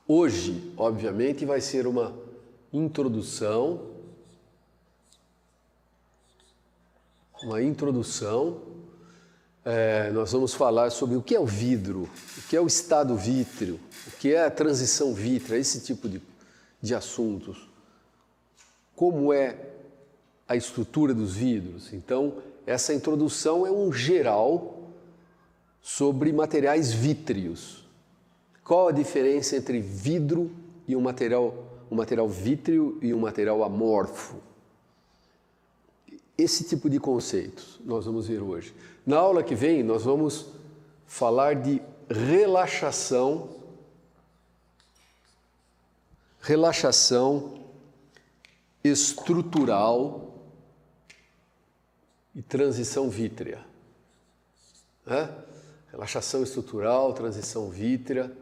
Hoje, obviamente, vai ser uma introdução, nós vamos falar sobre o que é o vidro, o que é o estado vítreo, o que é a transição vítrea, esse tipo de assuntos. Como é a estrutura dos vidros. Então, essa introdução é um geral sobre materiais vítreos. Qual a diferença entre vidro e um material vítreo e um material amorfo? Esse tipo de conceitos nós vamos ver hoje. Na aula que vem, nós vamos falar de relaxação estrutural e transição vítrea. Relaxação estrutural, transição vítrea,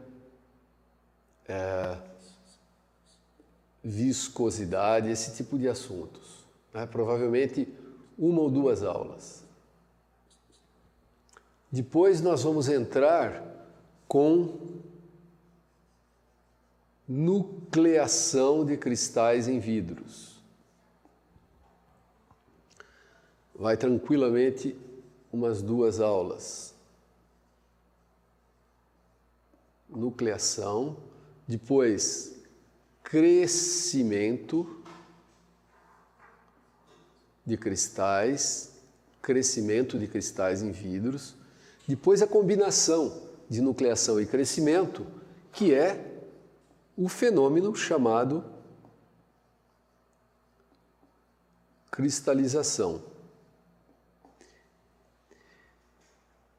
viscosidade, esse tipo de assuntos. Provavelmente uma ou duas aulas. Depois nós vamos entrar com nucleação de cristais em vidros. Vai tranquilamente umas duas aulas. Nucleação, depois crescimento de cristais em vidros, depois a combinação de nucleação e crescimento, que é o fenômeno chamado cristalização.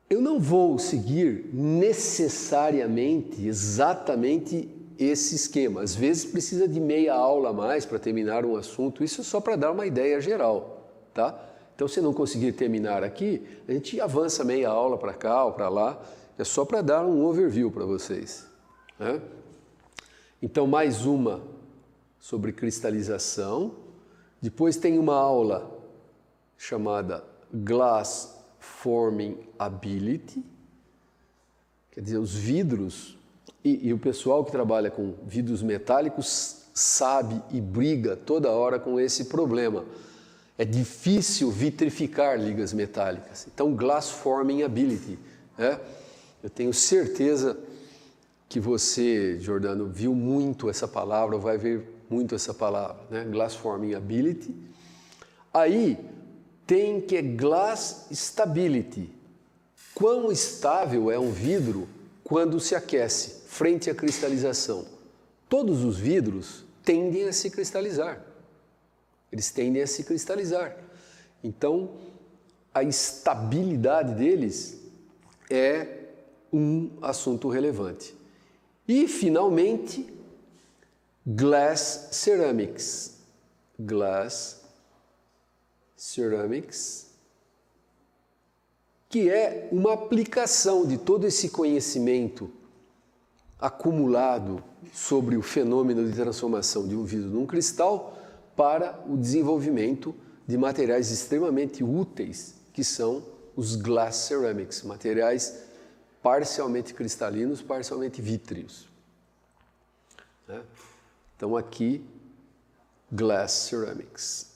Eu não vou seguir necessariamente, exatamente esse esquema. Às vezes precisa de meia aula a mais para terminar um assunto, isso é só para dar uma ideia geral, tá? Então, se não conseguir terminar aqui, a gente avança meia aula para cá ou para lá, é só para dar um overview para vocês, né? Então, mais uma sobre cristalização. Depois tem uma aula chamada Glass Forming Ability, quer dizer, os vidros, e o pessoal que trabalha com vidros metálicos sabe e briga toda hora com esse problema. É difícil vitrificar ligas metálicas. Então, Glass Forming Ability. Eu tenho certeza que você, Jordano, viu muito essa palavra, vai ver muito essa palavra, né? Glass Forming Ability. Aí tem que é Glass Stability. Quão estável é um vidro quando se aquece frente à cristalização? Todos os vidros tendem a se cristalizar. Eles tendem a se cristalizar. Então, a estabilidade deles é um assunto relevante. E, finalmente, Glass Ceramics. Glass Ceramics, que é uma aplicação de todo esse conhecimento acumulado sobre o fenômeno de transformação de um vidro num cristal para o desenvolvimento de materiais extremamente úteis, que são os Glass Ceramics, materiais parcialmente cristalinos, parcialmente vítreos. Então aqui, Glass Ceramics.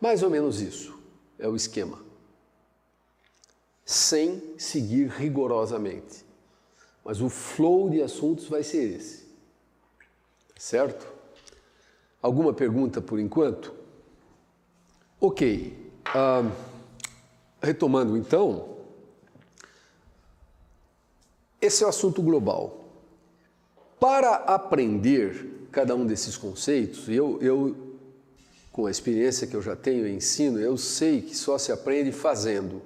Mais ou menos isso é o esquema, sem seguir rigorosamente. Mas o flow de assuntos vai ser esse, certo? Alguma pergunta por enquanto? Ok, retomando então, esse é o assunto global. Para aprender cada um desses conceitos, eu com a experiência que eu já tenho em ensino, eu sei que só se aprende fazendo.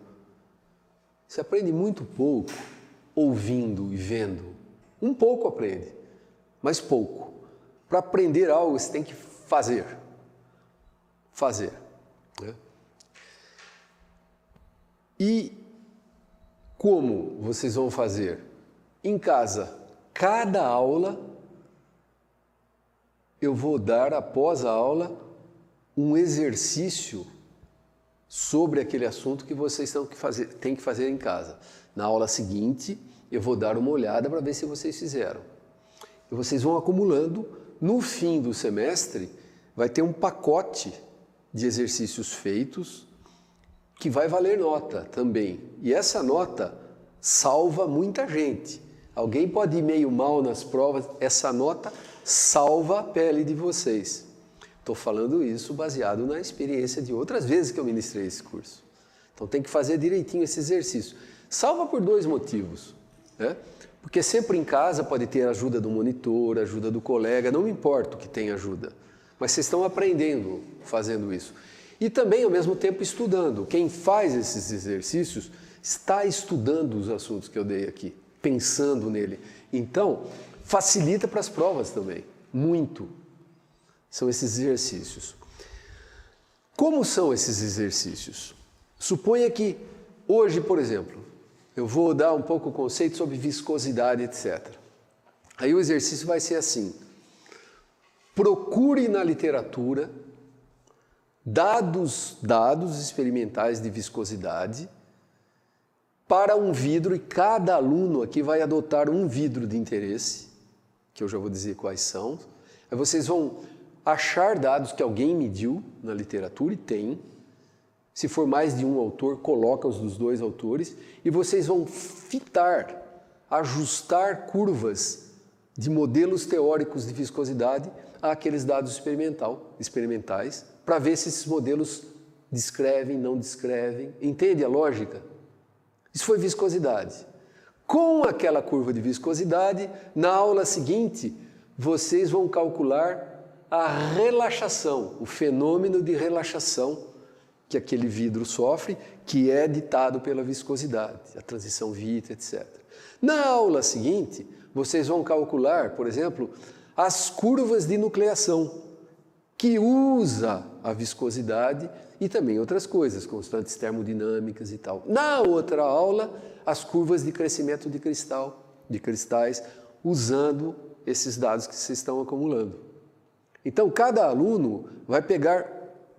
Se aprende muito pouco ouvindo e vendo. Um pouco aprende, mas pouco. Para aprender algo, você tem que fazer. Fazer. Né? E como vocês vão fazer? Em casa, cada aula, eu vou dar após a aula um exercício sobre aquele assunto que vocês têm que fazer em casa. Na aula seguinte, eu vou dar uma olhada para ver se vocês fizeram. E vocês vão acumulando. No fim do semestre, vai ter um pacote de exercícios feitos que vai valer nota também. E essa nota salva muita gente. Alguém pode ir meio mal nas provas, essa nota salva a pele de vocês. Estou falando isso baseado na experiência de outras vezes que eu ministrei esse curso. Então tem que fazer direitinho esse exercício. Salva por 2 motivos, né? Porque sempre em casa pode ter ajuda do monitor, ajuda do colega, não me importa o que tem ajuda. Mas vocês estão aprendendo fazendo isso. E também, ao mesmo tempo, estudando. Quem faz esses exercícios está estudando os assuntos que eu dei aqui, pensando nele. Então, facilita para as provas também, muito. São esses exercícios. Como são esses exercícios? Suponha que hoje, por exemplo, eu vou dar um pouco o conceito sobre viscosidade, etc. Aí o exercício vai ser assim. Procure na literatura dados experimentais de viscosidade para um vidro, e cada aluno aqui vai adotar um vidro de interesse, que eu já vou dizer quais são. Aí vocês vão achar dados que alguém mediu na literatura, e tem. Se for mais de um autor, coloca os dos 2 autores, e vocês vão fitar, ajustar curvas de modelos teóricos de viscosidade àqueles dados experimentais, para ver se esses modelos descrevem, não descrevem. Entende a lógica? Isso foi viscosidade. Com aquela curva de viscosidade, na aula seguinte, vocês vão calcular a relaxação, o fenômeno de relaxação que aquele vidro sofre, que é ditado pela viscosidade, a transição Vitti, etc. Na aula seguinte, vocês vão calcular, por exemplo, as curvas de nucleação, que usa a viscosidade e também outras coisas, constantes termodinâmicas e tal. Na outra aula, as curvas de crescimento de cristais, usando esses dados que vocês estão acumulando. Então, cada aluno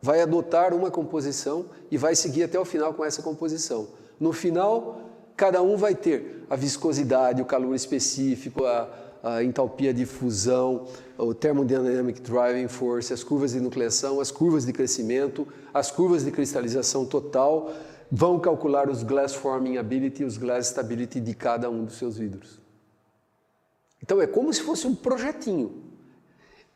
vai adotar uma composição e vai seguir até o final com essa composição. No final, cada um vai ter a viscosidade, o calor específico, a entalpia de fusão, o Thermodynamic Driving Force, as curvas de nucleação, as curvas de crescimento, as curvas de cristalização total, vão calcular os Glass Forming Ability e os Glass Stability de cada um dos seus vidros. Então é como se fosse um projetinho.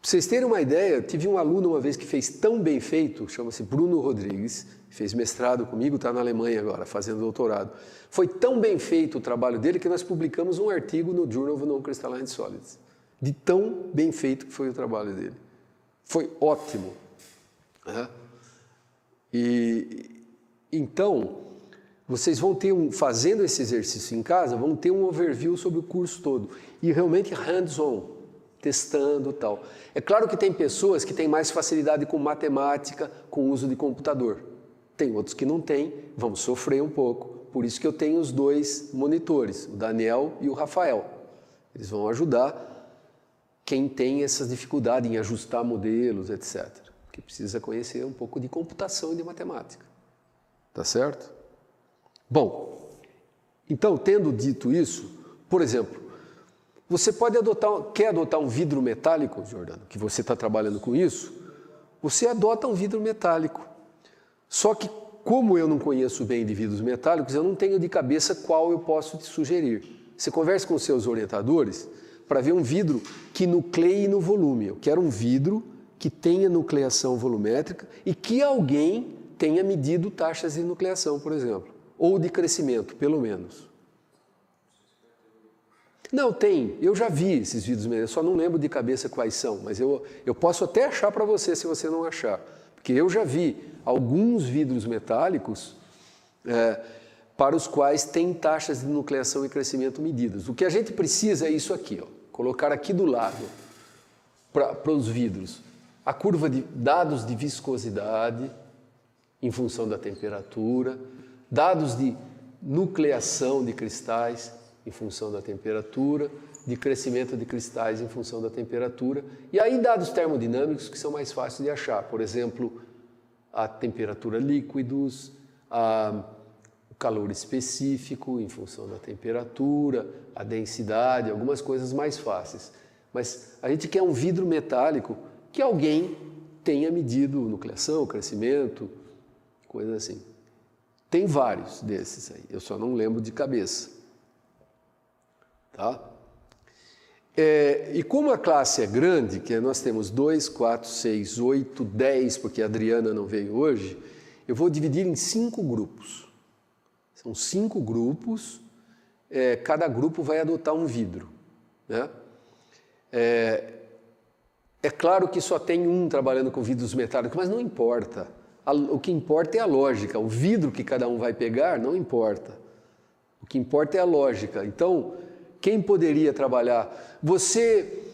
Para vocês terem uma ideia, eu tive um aluno uma vez que fez tão bem feito, chama-se Bruno Rodrigues, fez mestrado comigo, está na Alemanha agora, fazendo doutorado. Foi tão bem feito o trabalho dele que nós publicamos um artigo no Journal of Non-Crystalline Solids. De tão bem feito que foi o trabalho dele. Foi ótimo. Né? E então, vocês vão ter fazendo esse exercício em casa, vão ter um overview sobre o curso todo. E realmente hands-on, testando e tal. É claro que tem pessoas que têm mais facilidade com matemática, com uso de computador. Tem outros que não têm, vão sofrer um pouco. Por isso que eu tenho os 2 monitores, o Daniel e o Rafael. Eles vão ajudar quem tem essas dificuldades em ajustar modelos, etc. Porque precisa conhecer um pouco de computação e de matemática. Tá certo? Bom, então, tendo dito isso, por exemplo, você quer adotar um vidro metálico, Jordano, que você está trabalhando com isso, você adota um vidro metálico. Só que, como eu não conheço bem de vidros metálicos, eu não tenho de cabeça qual eu posso te sugerir. Você conversa com os seus orientadores para ver um vidro que nucleie no volume. Eu quero um vidro que tenha nucleação volumétrica e que alguém tenha medido taxas de nucleação, por exemplo, ou de crescimento, pelo menos. Não, tem. Eu já vi esses vidros, eu só não lembro de cabeça quais são, mas eu posso até achar para você, se você não achar. Porque eu já vi alguns vidros metálicos para os quais tem taxas de nucleação e crescimento medidas. O que a gente precisa é isso aqui, ó, colocar aqui do lado, para os vidros, a curva de dados de viscosidade em função da temperatura, dados de nucleação de cristais em função da temperatura, de crescimento de cristais em função da temperatura, e aí dados termodinâmicos que são mais fáceis de achar, por exemplo, a temperatura líquidos, o calor específico em função da temperatura, a densidade, algumas coisas mais fáceis. Mas a gente quer um vidro metálico que alguém tenha medido nucleação, crescimento, coisas assim. Tem vários desses aí, eu só não lembro de cabeça. Tá? E como a classe é grande, que nós temos 2, 4, 6, 8, 10, porque a Adriana não veio hoje, eu vou dividir em 5 grupos. São 5 grupos, cada grupo vai adotar um vidro. Né? É claro que só tem um trabalhando com vidros metálicos, mas não importa. O que importa é a lógica. O vidro que cada um vai pegar não importa. O que importa é a lógica. Então, quem poderia trabalhar? Você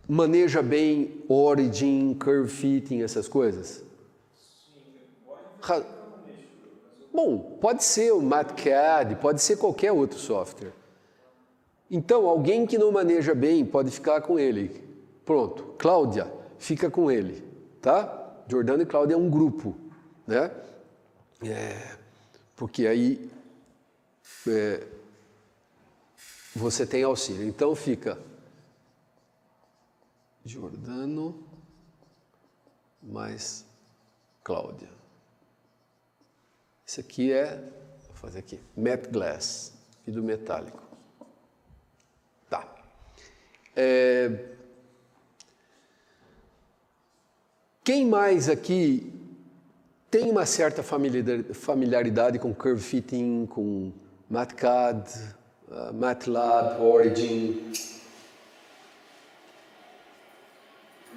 maneja bem origin, curve fitting, essas coisas? Bom, pode ser o MathCAD, pode ser qualquer outro software. Então, alguém que não maneja bem pode ficar com ele. Pronto, Cláudia, fica com ele, tá? Jordano e Cláudia é um grupo, né? Porque aí você tem auxílio. Então fica Jordano mais Cláudia. Isso aqui vou fazer aqui, matte glass, vidro metálico. Tá. Quem mais aqui tem uma certa familiaridade com curve fitting, com MathCAD, MATLAB, Origin?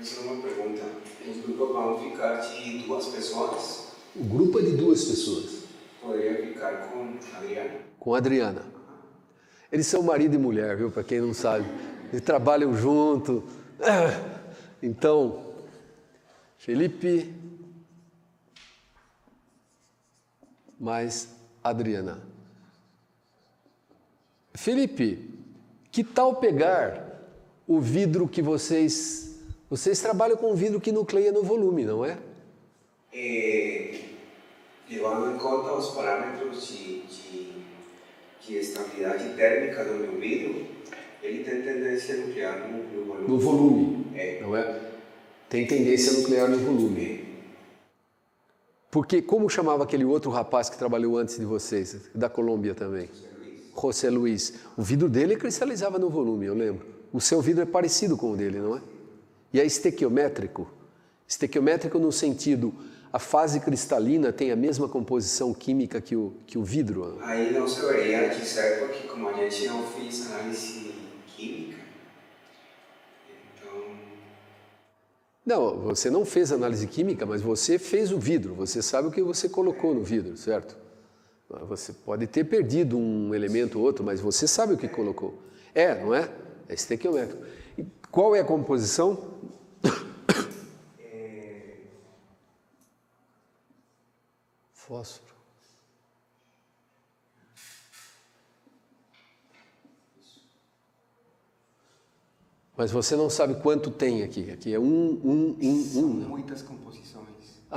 Isso é uma pergunta. Os grupos vão ficar de 2 pessoas? O grupo é de 2 pessoas. Poderia ficar com a Adriana? Com a Adriana. Eles são marido e mulher, viu? Para quem não sabe. Eles trabalham junto. Então, Felipe mais Adriana. Felipe, que tal pegar o vidro que vocês trabalham com um vidro que nucleia no volume, não é? Levando em conta os parâmetros de estabilidade térmica do meu vidro, ele tem tendência nuclear no volume. No volume, não é? Tem tendência nuclear no volume. Porque, como chamava aquele outro rapaz que trabalhou antes de vocês, da Colômbia também? José Luiz. O vidro dele cristalizava no volume, eu lembro. O seu vidro é parecido com o dele, não é? E é estequiométrico. Estequiométrico no sentido, a fase cristalina tem a mesma composição química que o vidro. Aí não saberia dizer, porque como a gente não fez análise química, então... Não, você não fez análise química, mas você fez o vidro. Você sabe o que você colocou no vidro, certo? Você pode ter perdido um elemento ou outro, mas você sabe o que colocou. Não é? É estequiométrico. E qual é a composição? Fósforo. Mas você não sabe quanto tem aqui. Aqui é São muitas composições.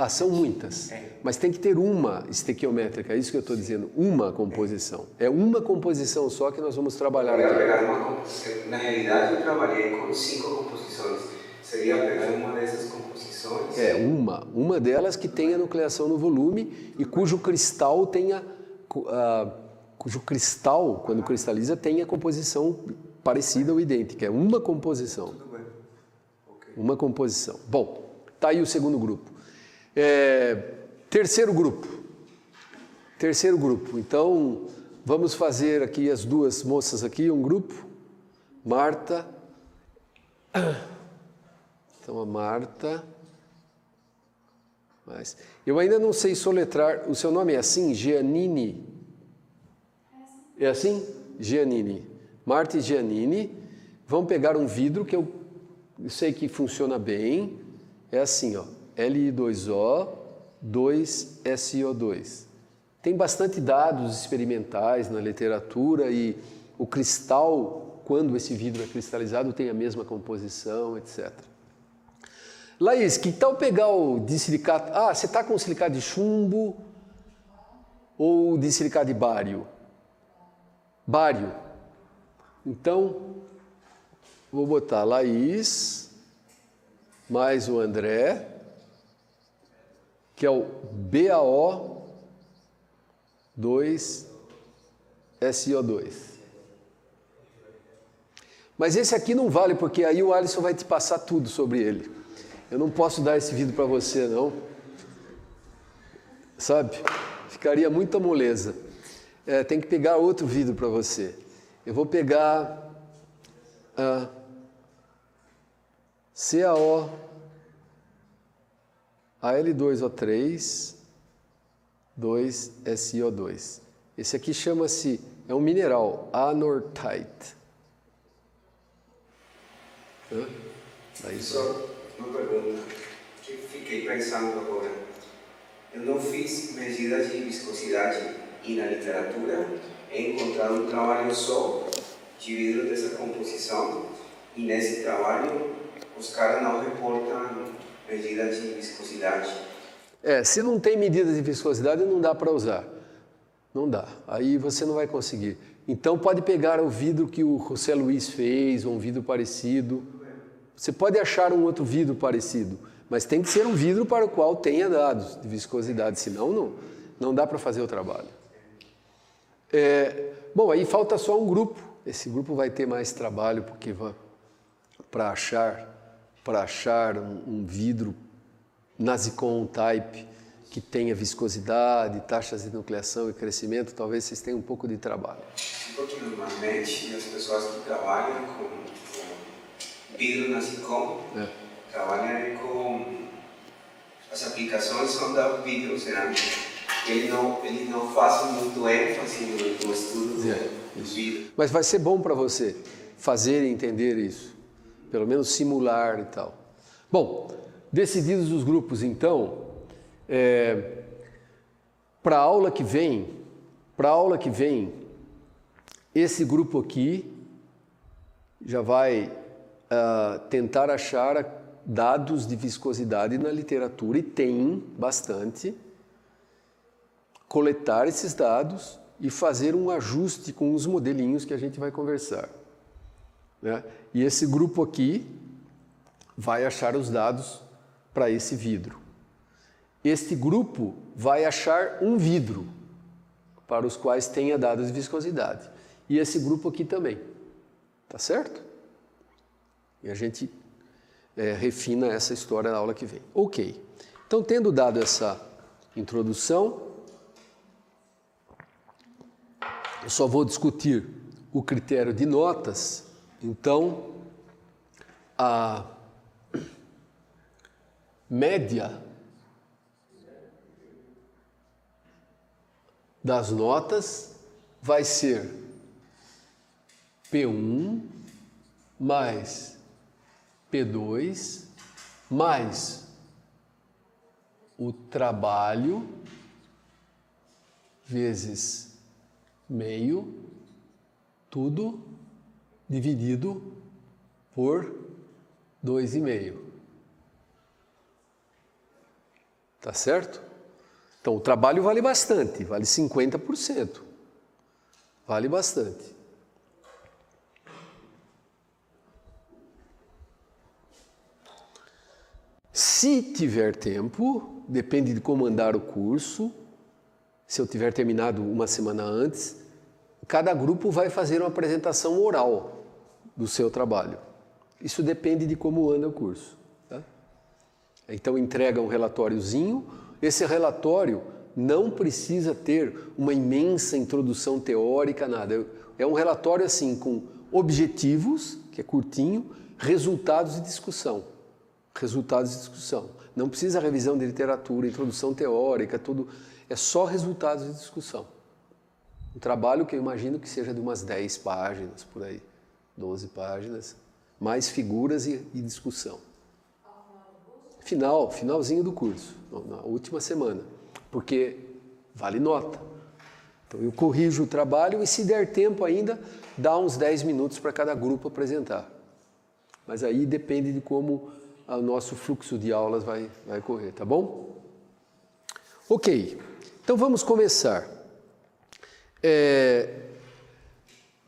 São muitas. Mas tem que ter uma estequiométrica, é isso que eu estou dizendo. Uma composição. É uma composição só que nós vamos trabalhar aqui. Pegar uma composição. Na realidade, eu trabalhei com 5 composições. Seria pegar uma dessas composições? Uma delas que tenha nucleação no volume e cujo cristal tenha... cujo cristal, quando cristaliza, tenha composição parecida ou idêntica. É uma composição. Tudo bem. Okay. Uma composição. Bom, tá aí o segundo grupo. Terceiro grupo. Então, vamos fazer aqui as 2 moças aqui, um grupo. Marta. Então, a Marta. Mas eu ainda não sei soletrar. O seu nome é assim? Giannini? É assim? Giannini. Marta e Giannini vão pegar um vidro que eu sei que funciona bem. É assim, ó. Li2O, 2SO2. Tem bastante dados experimentais na literatura e o cristal, quando esse vidro é cristalizado, tem a mesma composição, etc. Laís, que tal pegar o disilicato... Ah, você está com silicato de chumbo ou disilicato de bário? Bário. Então, vou botar Laís, mais o André, que é o BaO2SiO2. Mas esse aqui não vale, porque aí o Alisson vai te passar tudo sobre ele. Eu não posso dar esse vídeo para você, não. Sabe? Ficaria muita moleza. Tem que pegar outro vídeo para você. Eu vou pegar CaO, Al2O3, 2SiO2. Esse aqui chama-se, é um mineral, anortite. Só uma pergunta que fiquei pensando agora. Eu não fiz medidas de viscosidade e na literatura he encontrado um trabalho só de vidro dessa composição e nesse trabalho os caras não reportam medidas de viscosidade. Se não tem medidas de viscosidade, não dá para usar. Não dá. Aí você não vai conseguir. Então pode pegar o vidro que o José Luiz fez, ou um vidro parecido. Você pode achar um outro vidro parecido, mas tem que ser um vidro para o qual tenha dados de viscosidade, senão não dá para fazer o trabalho. Bom, aí falta só um grupo. Esse grupo vai ter mais trabalho, porque para achar um vidro Nasicon type que tenha viscosidade, taxas de nucleação e crescimento, talvez vocês tenham um pouco de trabalho. Porque normalmente as pessoas que trabalham com vidro Nasicon trabalham com as aplicações são da vidro cerâmico. Eles não fazem muito ênfase no estudo do vidro. Mas vai ser bom para você fazer e entender isso, pelo menos simular e tal. Bom, decididos os grupos, então, para a aula que vem, esse grupo aqui já vai tentar achar dados de viscosidade na literatura, e tem bastante, coletar esses dados e fazer um ajuste com os modelinhos que a gente vai conversar, né? E esse grupo aqui vai achar os dados para esse vidro. Este grupo vai achar um vidro para os quais tenha dados de viscosidade. E esse grupo aqui também. Tá certo? E a gente refina essa história na aula que vem. Ok. Então, tendo dado essa introdução, eu só vou discutir o critério de notas. Então, a média das notas vai ser P1 mais P2 mais o trabalho vezes meio, tudo dividido por 2,5. Tá certo? Então, o trabalho vale bastante, vale 50%. Vale bastante. Se tiver tempo, depende de como andar o curso, se eu tiver terminado uma semana antes, cada grupo vai fazer uma apresentação oral do seu trabalho. Isso depende de como anda o curso. Tá? Então, entrega um relatóriozinho. Esse relatório não precisa ter uma imensa introdução teórica, nada. É um relatório assim, com objetivos, que é curtinho, resultados de discussão. Resultados de discussão. Não precisa revisão de literatura, introdução teórica, tudo. É só resultados de discussão. Um trabalho que eu imagino que seja de umas 10 páginas, por aí. 12 páginas, mais figuras e discussão. Finalzinho do curso, na última semana, porque vale nota. Então eu corrijo o trabalho e, se der tempo ainda, dá uns 10 minutos para cada grupo apresentar. Mas aí depende de como o nosso fluxo de aulas vai correr, tá bom? Ok, então vamos começar.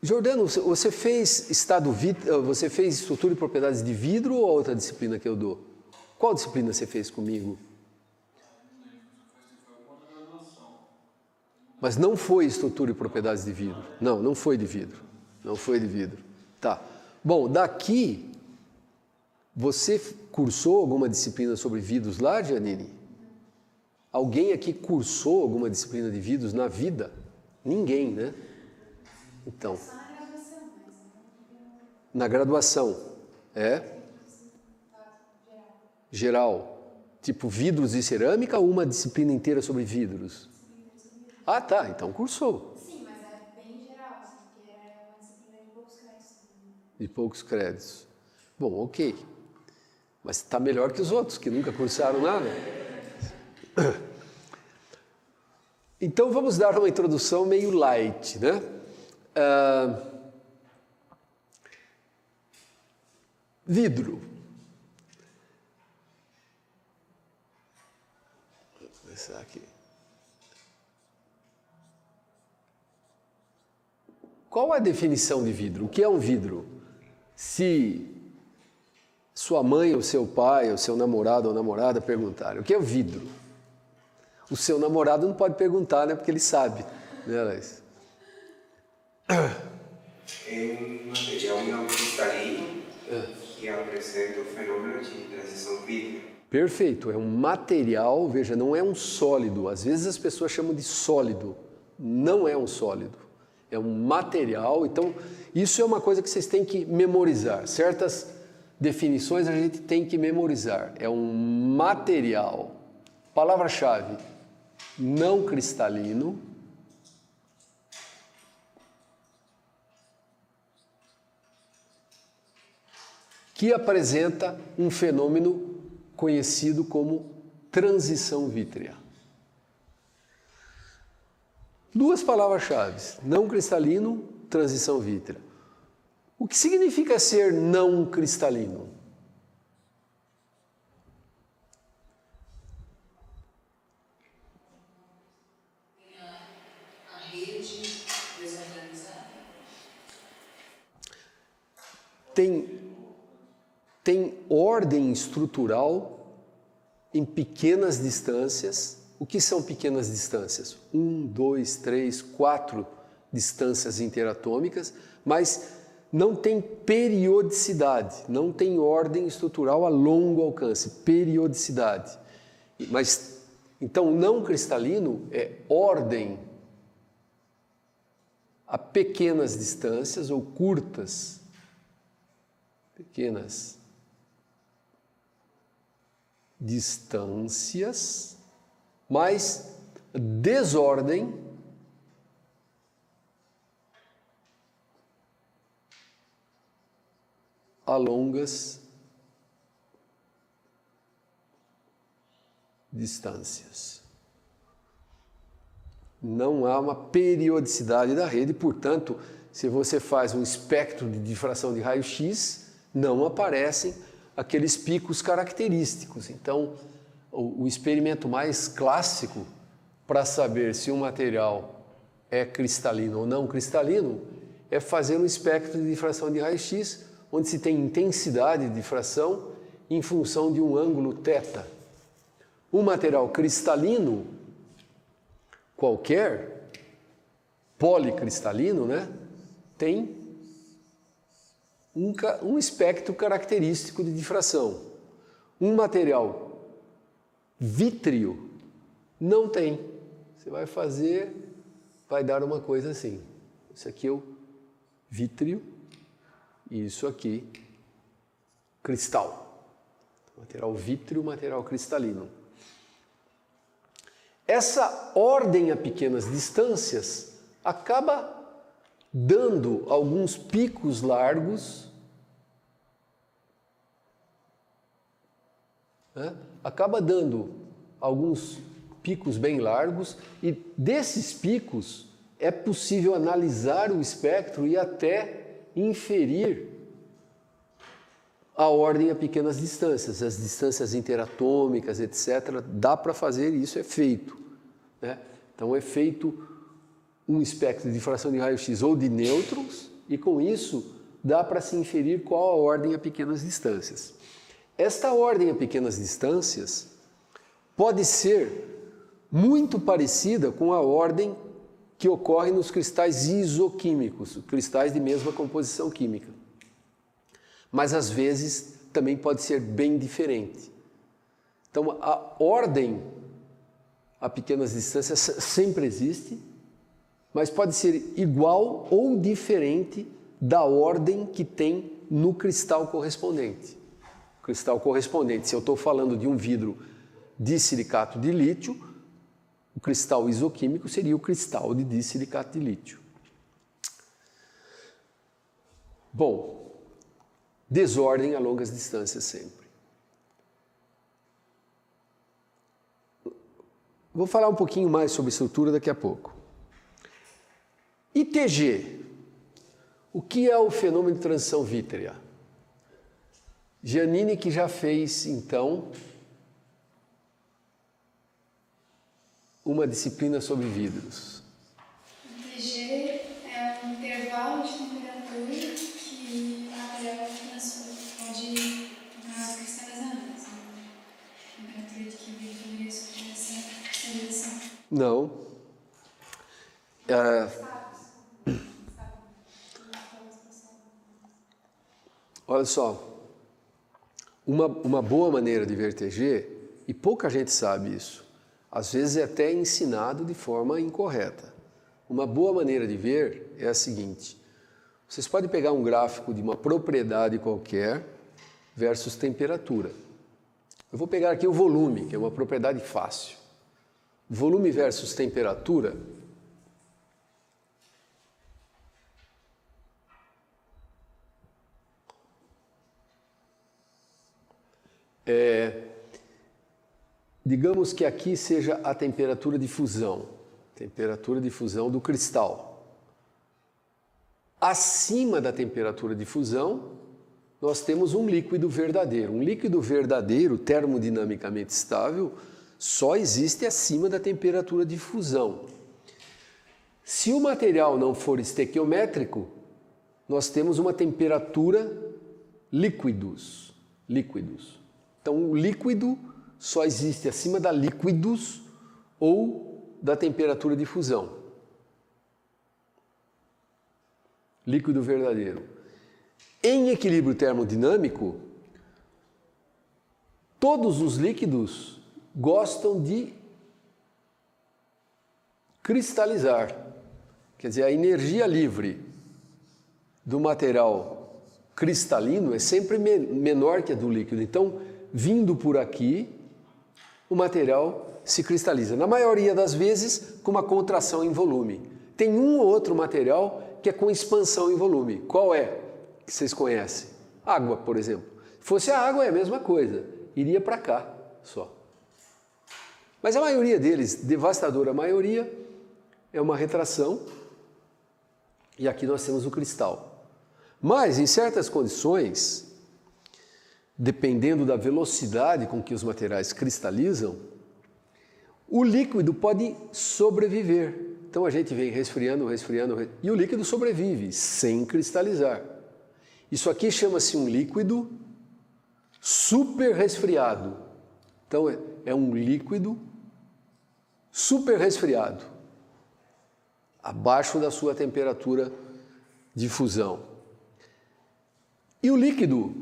Jordano, você fez você fez estrutura e propriedades de vidro ou a outra disciplina que eu dou? Qual disciplina você fez comigo? Mas não foi estrutura e propriedades de vidro. Não, não foi de vidro. Não foi de vidro. Tá. Bom, daqui, você cursou alguma disciplina sobre vidros lá, Giannini? Alguém aqui cursou alguma disciplina de vidros na vida? Ninguém, né? Então. Na graduação. Geral. Tipo vidros e cerâmica ou uma disciplina inteira sobre vidros? Ah, tá. Então cursou. Sim, mas é bem geral, porque é uma disciplina de poucos créditos. De poucos créditos. Bom, ok. Mas está melhor que os outros, que nunca cursaram nada. Então vamos dar uma introdução meio light, né? Vidro. Vou começar aqui. Qual a definição de vidro? O que é um vidro? Se sua mãe, ou seu pai, ou seu namorado ou namorada perguntarem o que é vidro, o seu namorado não pode perguntar, né? Porque ele sabe, né, Laís? É um material não cristalino que apresenta o fenômeno de transição vítrea. Perfeito, é um material, veja, não é um sólido. Às vezes as pessoas chamam de sólido. Não é um sólido, é um material. Então, isso é uma coisa que vocês têm que memorizar. Certas definições a gente tem que memorizar. É um material. Palavra-chave, não cristalino. Que apresenta um fenômeno conhecido como transição vítrea. Duas palavras-chave, não cristalino, transição vítrea. O que significa ser não cristalino? A rede desorganizada. Tem ordem estrutural em pequenas distâncias. O que são pequenas distâncias? 1, 2, 3, 4 distâncias interatômicas, mas não tem periodicidade, não tem ordem estrutural a longo alcance, periodicidade. Mas, então, não cristalino é ordem a pequenas distâncias ou curtas, pequenas distâncias, mas desordem a longas distâncias. Não há uma periodicidade da rede, portanto, se você faz um espectro de difração de raio-x, não aparecem aqueles picos característicos. Então, o experimento mais clássico para saber se um material é cristalino ou não cristalino é fazer um espectro de difração de raio-x, onde se tem intensidade de difração em função de um ângulo θ. Um material cristalino qualquer, policristalino, né, tem um espectro característico de difração. Um material vítreo não tem. Você vai fazer, vai dar uma coisa assim. Isso aqui é o vítreo e isso aqui, cristal. Material vítreo, material cristalino. Essa ordem a pequenas distâncias acaba dando alguns picos largos, né? Acaba dando alguns picos bem largos, e desses picos é possível analisar o espectro e até inferir a ordem a pequenas distâncias, as distâncias interatômicas, etc. Dá para fazer isso, é feito, né? Então é feito um espectro de difração de raio-x ou de nêutrons e com isso dá para se inferir qual a ordem a pequenas distâncias. Esta ordem a pequenas distâncias pode ser muito parecida com a ordem que ocorre nos cristais isoquímicos, cristais de mesma composição química. Mas às vezes também pode ser bem diferente. Então a ordem a pequenas distâncias sempre existe, mas pode ser igual ou diferente da ordem que tem no cristal correspondente. O cristal correspondente, se eu estou falando de um vidro de silicato de lítio, o cristal isoquímico seria o cristal de dissilicato de lítio. Bom, desordem a longas distâncias sempre. Vou falar um pouquinho mais sobre estrutura daqui a pouco. ITG. O que é o fenômeno de transição vítrea? Giannini, que já fez, então, uma disciplina sobre vidros. O TG é um intervalo de temperatura que o material pode cristalizar. Temperatura de que o vidro poderia sofrer essa cristalização. Não. Olha só, uma boa maneira de ver TG, e pouca gente sabe isso, às vezes é até ensinado de forma incorreta. Uma boa maneira de ver é a seguinte: vocês podem pegar um gráfico de uma propriedade qualquer versus temperatura. Eu vou pegar aqui o volume, que é uma propriedade fácil. Volume versus temperatura. Digamos que aqui seja a temperatura de fusão do cristal. Acima da temperatura de fusão, nós temos um líquido verdadeiro. Um líquido verdadeiro, termodinamicamente estável, só existe acima da temperatura de fusão. Se o material não for estequiométrico, nós temos uma temperatura líquidos. Então, o líquido só existe acima da líquidos ou da temperatura de fusão. Líquido verdadeiro. Em equilíbrio termodinâmico, todos os líquidos gostam de cristalizar. Quer dizer, a energia livre do material cristalino é sempre menor que a do líquido. Então, vindo por aqui, o material se cristaliza. Na maioria das vezes, com uma contração em volume. Tem um ou outro material que é com expansão em volume. Qual é? Que vocês conhecem? Água, por exemplo. Se fosse a água, é a mesma coisa. Iria para cá só. Mas a maioria deles, devastadora maioria, é uma retração. E aqui nós temos o cristal. Mas, em certas condições, dependendo da velocidade com que os materiais cristalizam, o líquido pode sobreviver. Então a gente vem resfriando, e o líquido sobrevive sem cristalizar. Isso aqui chama-se um líquido super resfriado. Então é um líquido super resfriado, abaixo da sua temperatura de fusão. E o líquido,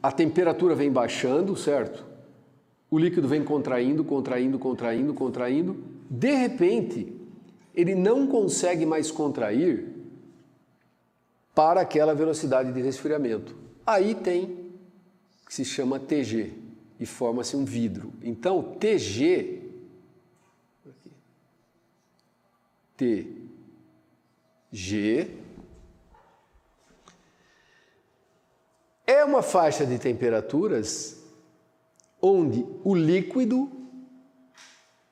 a temperatura vem baixando, certo? O líquido vem contraindo. De repente, ele não consegue mais contrair para aquela velocidade de resfriamento. Aí tem, que se chama TG, e forma-se um vidro. Então, TG é uma faixa de temperaturas onde o líquido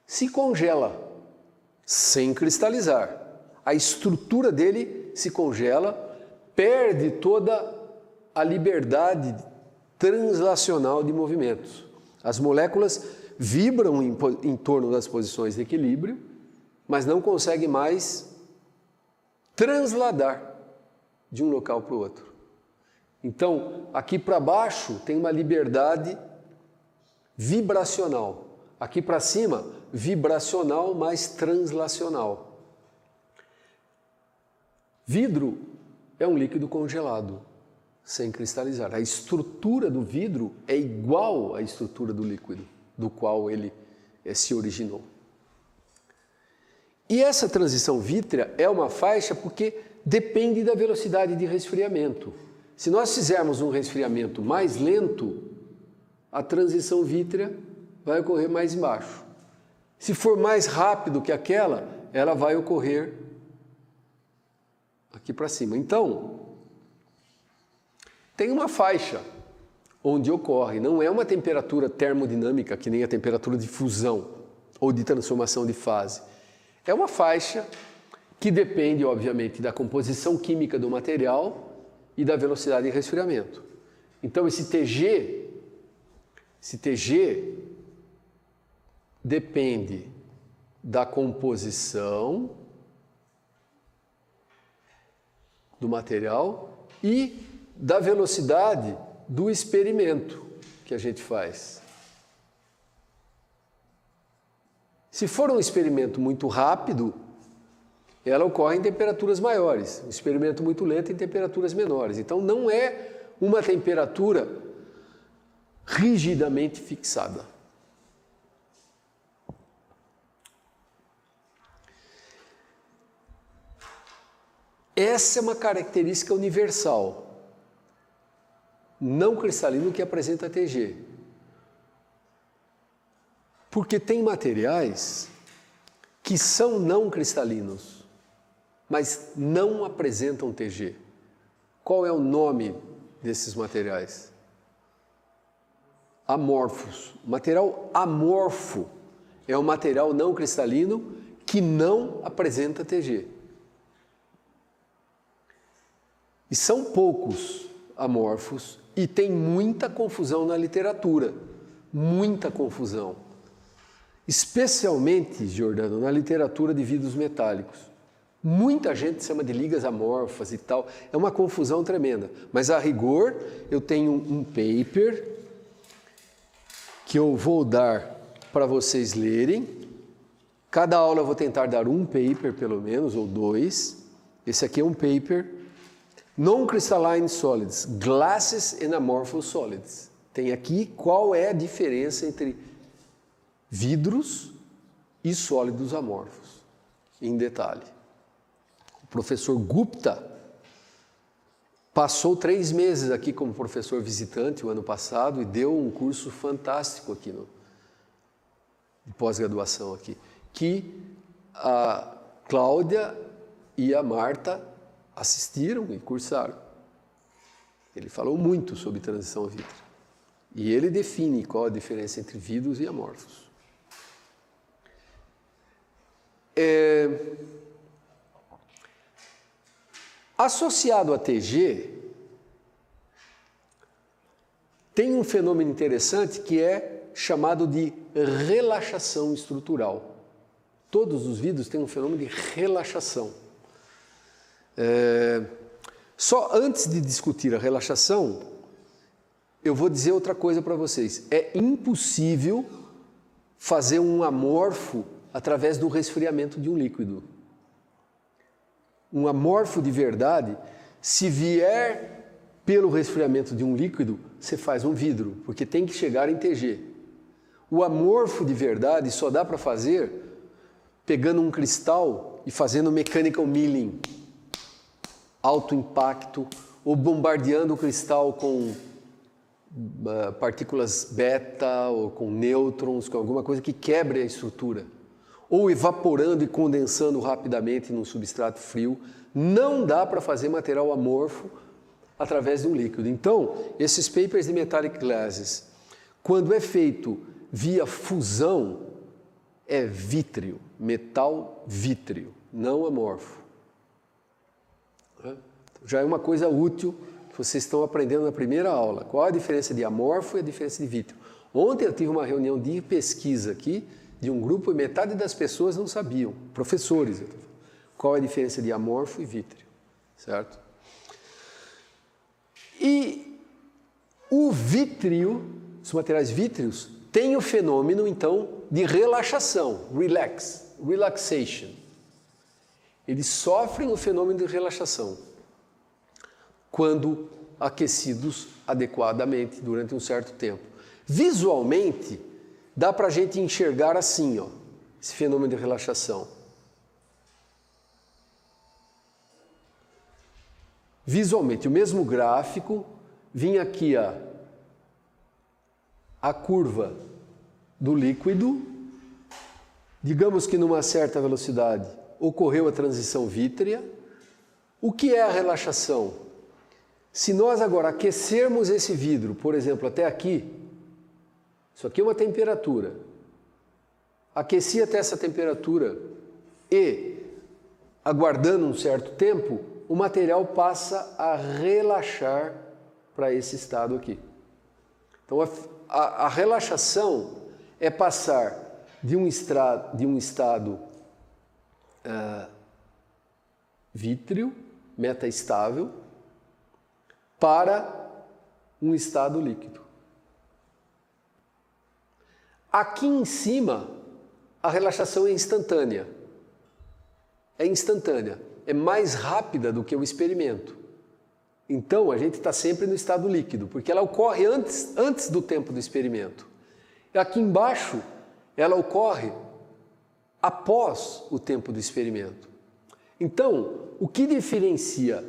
se congela sem cristalizar. A estrutura dele se congela, perde toda a liberdade translacional de movimentos. As moléculas vibram em torno das posições de equilíbrio, mas não conseguem mais transladar de um local para o outro. Então, aqui para baixo tem uma liberdade vibracional. Aqui para cima, vibracional mais translacional. Vidro é um líquido congelado, sem cristalizar. A estrutura do vidro é igual à estrutura do líquido, do qual ele se originou. E essa transição vítrea é uma faixa porque depende da velocidade de resfriamento. Se nós fizermos um resfriamento mais lento, a transição vítrea vai ocorrer mais embaixo. Se for mais rápido que aquela, ela vai ocorrer aqui para cima. Então, tem uma faixa onde ocorre, não é uma temperatura termodinâmica, que nem a temperatura de fusão ou de transformação de fase. É uma faixa que depende, obviamente, da composição química do material e da velocidade de resfriamento. Então, esse TG depende da composição do material e da velocidade do experimento que a gente faz. Se for um experimento muito rápido, ela ocorre em temperaturas maiores. Um experimento muito lento em temperaturas menores. Então, não é uma temperatura rigidamente fixada. Essa é uma característica universal, não cristalino, que apresenta TG. Porque tem materiais que são não cristalinos, mas não apresentam TG. Qual é o nome desses materiais? Amorfos. Material amorfo é um material não cristalino que não apresenta TG. E são poucos amorfos e tem muita confusão na literatura, muita confusão. Especialmente, Giordano, na literatura de vidros metálicos. Muita gente chama de ligas amorfas e tal, é uma confusão tremenda. Mas a rigor, eu tenho um paper que eu vou dar para vocês lerem. Cada aula eu vou tentar dar um paper, pelo menos, ou dois. Esse aqui é um paper. Non-crystalline solids, glasses and amorphous solids. Tem aqui qual é a diferença entre vidros e sólidos amorfos, em detalhe. O professor Gupta passou 3 meses aqui como professor visitante o ano passado e deu um curso fantástico aqui de pós-graduação aqui, que a Cláudia e a Marta assistiram e cursaram. Ele falou muito sobre transição vítrea. E ele define qual a diferença entre vidros e amorfos. Associado a TG, tem um fenômeno interessante que é chamado de relaxação estrutural. Todos os vidros têm um fenômeno de relaxação. Só antes de discutir a relaxação, eu vou dizer outra coisa para vocês. É impossível fazer um amorfo através do resfriamento de um líquido. Um amorfo de verdade, se vier pelo resfriamento de um líquido, você faz um vidro, porque tem que chegar em TG. O amorfo de verdade só dá para fazer pegando um cristal e fazendo mechanical milling, alto impacto, ou bombardeando o cristal com partículas beta ou com nêutrons, com alguma coisa que quebre a estrutura, ou evaporando e condensando rapidamente num substrato frio. Não dá para fazer material amorfo através de um líquido. Então, esses papers de metallic glasses, quando é feito via fusão, é vítreo, metal vítreo, não amorfo. Já é uma coisa útil vocês estão aprendendo na primeira aula. Qual a diferença de amorfo e a diferença de vítreo? Ontem eu tive uma reunião de pesquisa aqui, de um grupo, e metade das pessoas não sabiam, professores, qual é a diferença de amorfo e vítreo, certo? E o vítreo, os materiais vítreos, tem o fenômeno, então, de relaxação, relaxation. Eles sofrem o fenômeno de relaxação quando aquecidos adequadamente durante um certo tempo. Visualmente, dá para a gente enxergar assim, ó, esse fenômeno de relaxação. Visualmente, o mesmo gráfico, vinha aqui a curva do líquido, digamos que numa certa velocidade ocorreu a transição vítrea. O que é a relaxação? Se nós agora aquecermos esse vidro, por exemplo, até aqui, isso aqui é uma temperatura, aqueci até essa temperatura e, aguardando um certo tempo, o material passa a relaxar para esse estado aqui. Então, a relaxação é passar de um estado vítreo, metaestável, para um estado líquido. Aqui em cima, a relaxação é instantânea. É instantânea. É mais rápida do que o experimento. Então, a gente está sempre no estado líquido, porque ela ocorre antes do tempo do experimento. Aqui embaixo, ela ocorre após o tempo do experimento. Então, o que diferencia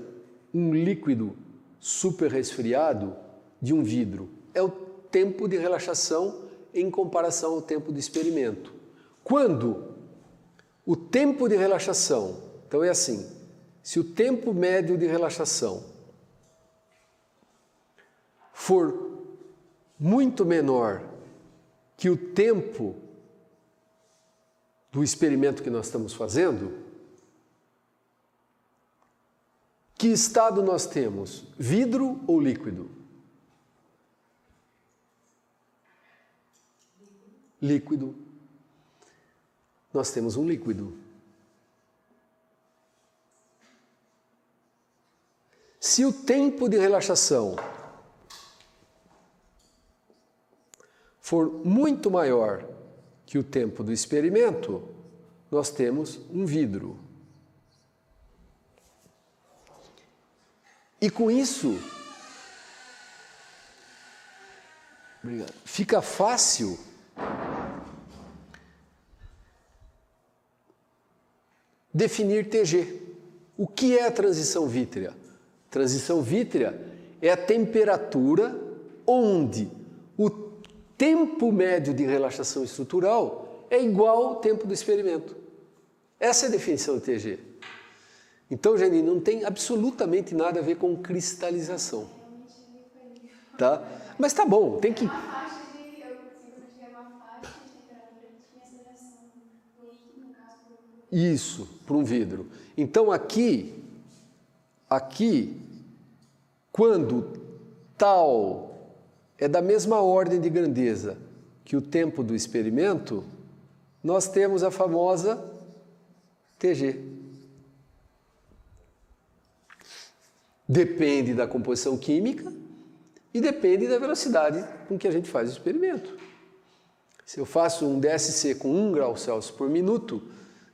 um líquido super resfriado de um vidro é o tempo de relaxação em comparação ao tempo do experimento. Quando o tempo de relaxação, então é assim, se o tempo médio de relaxação for muito menor que o tempo do experimento que nós estamos fazendo, que estado nós temos? Vidro ou líquido? Líquido. Nós temos um líquido. Se o tempo de relaxação for muito maior que o tempo do experimento, nós temos um vidro. E com isso, fica fácil definir TG. O que é a transição vítrea? Transição vítrea é a temperatura onde o tempo médio de relaxação estrutural é igual ao tempo do experimento. Essa é a definição do TG. Então, Janine, não tem absolutamente nada a ver com cristalização. Tá? Mas tá bom, tem que... Isso, para um vidro. Então, aqui, quando tal é da mesma ordem de grandeza que o tempo do experimento, nós temos a famosa TG. Depende da composição química e depende da velocidade com que a gente faz o experimento. Se eu faço um DSC com 1 grau Celsius por minuto,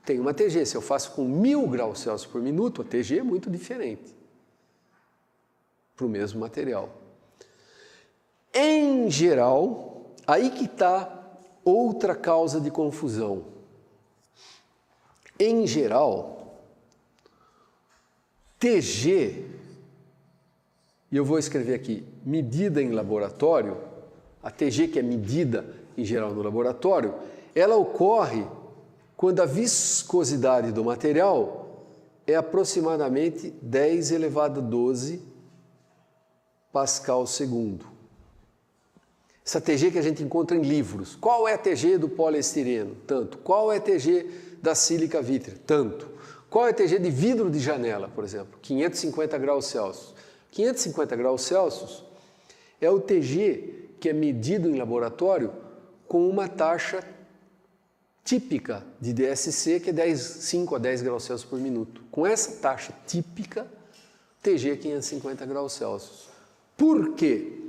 tem uma TG. Se eu faço com 1000 graus Celsius por minuto, a TG é muito diferente para o mesmo material. Em geral, aí que está outra causa de confusão. Em geral, TG, e eu vou escrever aqui, medida em laboratório, a TG que é medida em geral no laboratório, ela ocorre quando a viscosidade do material é aproximadamente 10 elevado a 12 pascal segundo. Essa TG que a gente encontra em livros. Qual é a TG do poliestireno? Tanto. Qual é a TG da sílica vítrea? Tanto. Qual é a TG de vidro de janela, por exemplo? 550 graus Celsius. 550 graus Celsius é o TG que é medido em laboratório com uma taxa típica de DSC, que é 5 a 10 graus Celsius por minuto. Com essa taxa típica, TG é 550 graus Celsius. Por quê?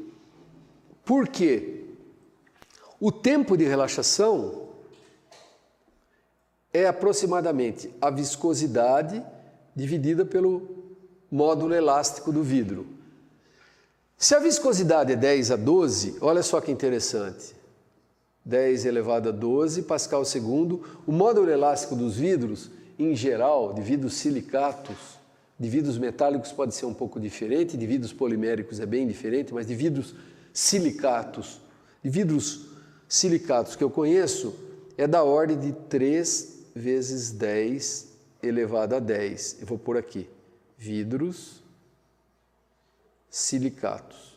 Porque o tempo de relaxação é aproximadamente a viscosidade dividida pelo módulo elástico do vidro. Se a viscosidade é 10 a 12, olha só que interessante. 10 elevado a 12 pascal segundo. O módulo elástico dos vidros, em geral, de vidros silicatos, de vidros metálicos pode ser um pouco diferente, de vidros poliméricos é bem diferente, mas de vidros silicatos, que eu conheço, é da ordem de 3 vezes 10 elevado a 10. Eu vou pôr aqui, vidros silicatos.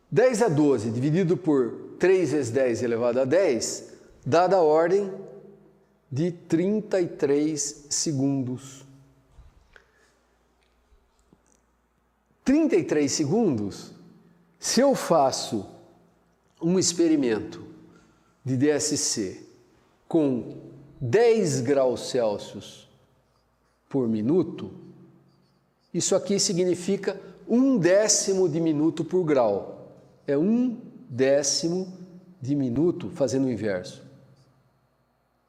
(10 a 12 dividido por 3 vezes 10 elevado a 10 dá da ordem de 33 segundos. 33 segundos, se eu faço um experimento de DSC com 10 graus Celsius por minuto, isso aqui significa 1/10 de minuto por grau. É 1/10 de minuto, fazendo o inverso,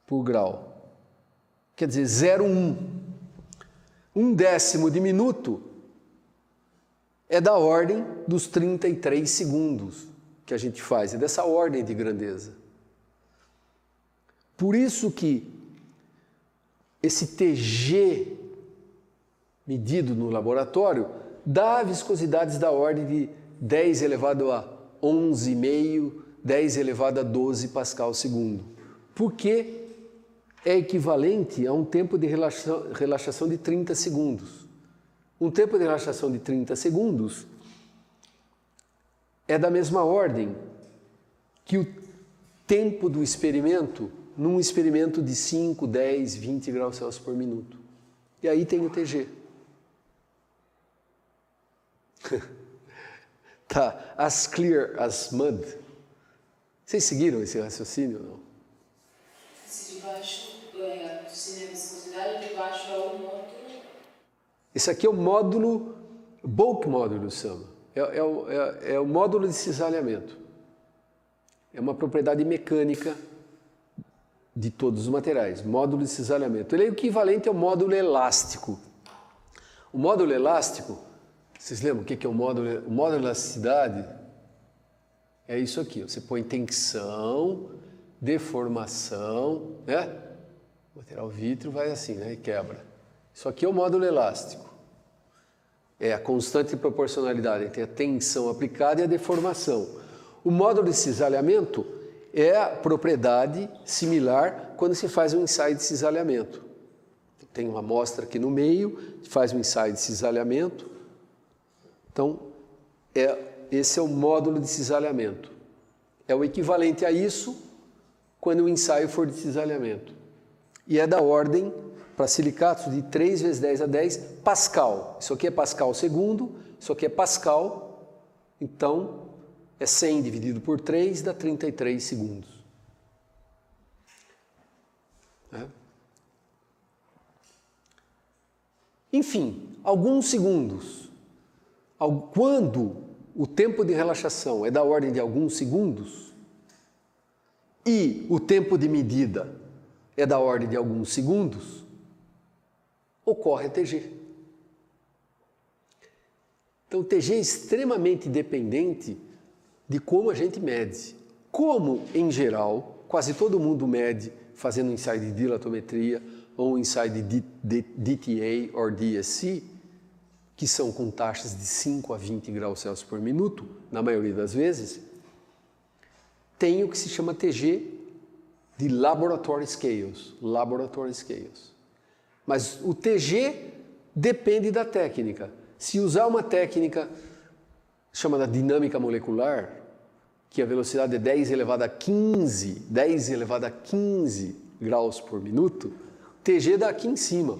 por grau. Quer dizer, 0,1. 1/10 de minuto é da ordem dos 33 segundos que a gente faz, é dessa ordem de grandeza. Por isso que esse TG medido no laboratório dá viscosidades da ordem de 10 elevado a 11,5, 10 elevado a 12 pascal segundo, porque é equivalente a um tempo de relaxação de 30 segundos. Um tempo de relaxação de 30 segundos é da mesma ordem que o tempo do experimento num experimento de 5, 10, 20 graus Celsius por minuto. E aí tem o TG. Tá, as clear as mud. Vocês seguiram esse raciocínio ou não? Se de baixo é a viscosidade, de baixo é o módulo. Esse aqui é o módulo, bulk módulo chama. É o módulo de cisalhamento. É uma propriedade mecânica de todos os materiais, módulo de cisalhamento. Ele é o equivalente ao módulo elástico. O módulo elástico, vocês lembram o que é o módulo? O módulo de elasticidade é isso aqui. Você põe tensão, deformação, né? O material vítreo vai assim, né? E quebra. Isso aqui é o módulo elástico. É a constante de proporcionalidade entre a tensão aplicada e a deformação. O módulo de cisalhamento é a propriedade similar quando se faz um ensaio de cisalhamento. Tem uma amostra aqui no meio, faz um ensaio de cisalhamento. Então, esse é o módulo de cisalhamento. É o equivalente a isso quando o ensaio for de cisalhamento. E é da ordem, para silicatos, de 3 vezes 10 a 10 pascal. Isso aqui é pascal segundo, isso aqui é pascal. Então, é 100 dividido por 3 dá 33 segundos. Enfim, alguns segundos. Quando o tempo de relaxação é da ordem de alguns segundos e o tempo de medida é da ordem de alguns segundos, ocorre a TG. Então, o TG é extremamente dependente de como a gente mede. Como, em geral, quase todo mundo mede fazendo um ensaio de dilatometria ou um ensaio de DTA ou DSC, que são com taxas de 5 a 20 graus Celsius por minuto, na maioria das vezes, tem o que se chama TG de Laboratory Scales. Mas o TG depende da técnica. Se usar uma técnica chamada dinâmica molecular, que a velocidade é 10 elevado a 15 graus por minuto, TG dá aqui em cima.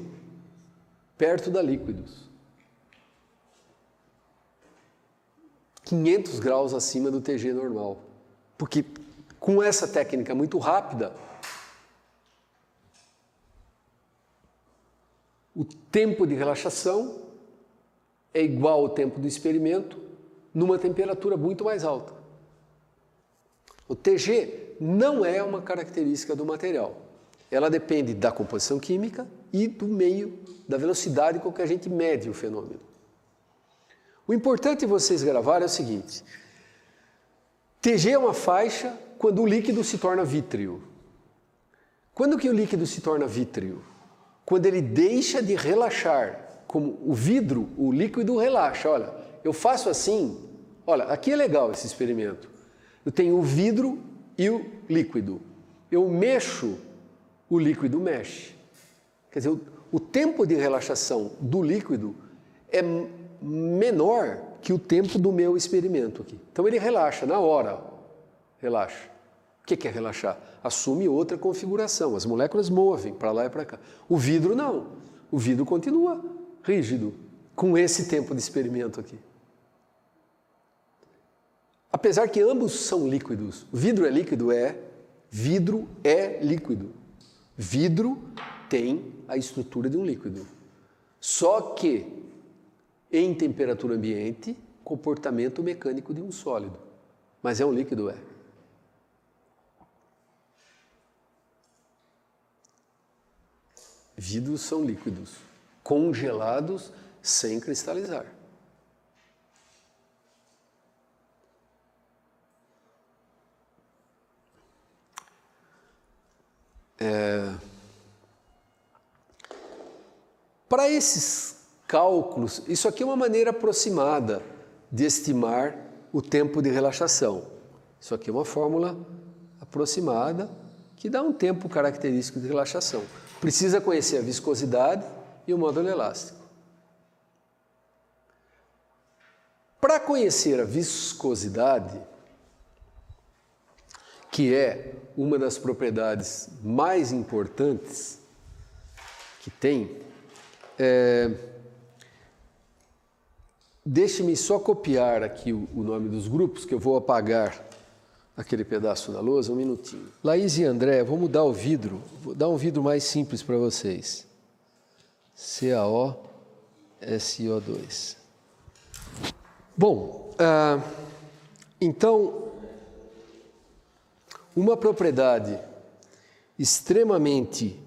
perto da líquidos. 500 graus acima do TG normal. Porque com essa técnica muito rápida, o tempo de relaxação é igual ao tempo do experimento numa temperatura muito mais alta. O TG não é uma característica do material. Ela depende da composição química e do meio, da velocidade com que a gente mede o fenômeno. O importante vocês gravarem é o seguinte: TG é uma faixa quando o líquido se torna vítreo. Quando que o líquido se torna vítreo? Quando ele deixa de relaxar. Como o vidro, o líquido relaxa. Olha, eu faço assim. Olha, aqui é legal esse experimento. Eu tenho o vidro e o líquido. Eu mexo, o líquido mexe. Quer dizer, o tempo de relaxação do líquido é menor que o tempo do meu experimento aqui. Então ele relaxa na hora. Relaxa. O que é relaxar? Assume outra configuração. As moléculas movem para lá e para cá. O vidro não. O vidro continua rígido com esse tempo de experimento aqui. Apesar que ambos são líquidos. Vidro é líquido? É. Vidro é líquido. Vidro tem a estrutura de um líquido. Só que em temperatura ambiente, comportamento mecânico de um sólido. Mas é um líquido? É. Vidros são líquidos, congelados sem cristalizar. Para esses cálculos, isso aqui é uma maneira aproximada de estimar o tempo de relaxação. Isso aqui é uma fórmula aproximada que dá um tempo característico de relaxação. Precisa conhecer a viscosidade e o módulo elástico. Para conhecer a viscosidade, que é uma das propriedades mais importantes que tem, deixe-me só copiar aqui o nome dos grupos, que eu vou apagar aquele pedaço da lousa, um minutinho. Laís e André, vou mudar o vidro, vou dar um vidro mais simples para vocês. CaOSO2. Bom, então, uma propriedade extremamente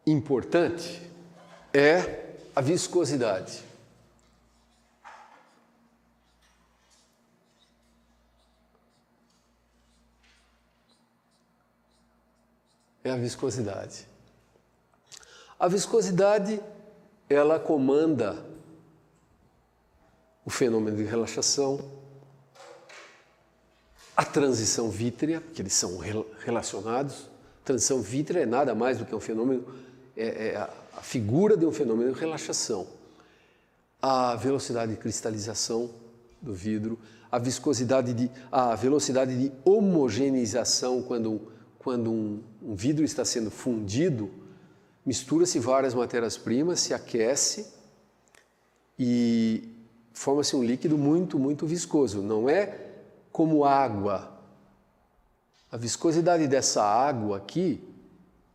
importante é a viscosidade. É a viscosidade. A viscosidade, ela comanda o fenômeno de relaxação, a transição vítrea, que eles são relacionados. Transição vítrea é nada mais do que um fenômeno, é a figura de um fenômeno de relaxação. A velocidade de cristalização do vidro, a velocidade de homogeneização quando um vidro está sendo fundido, mistura-se várias matérias-primas, se aquece e forma-se um líquido muito, muito viscoso. Não é como água. A viscosidade dessa água aqui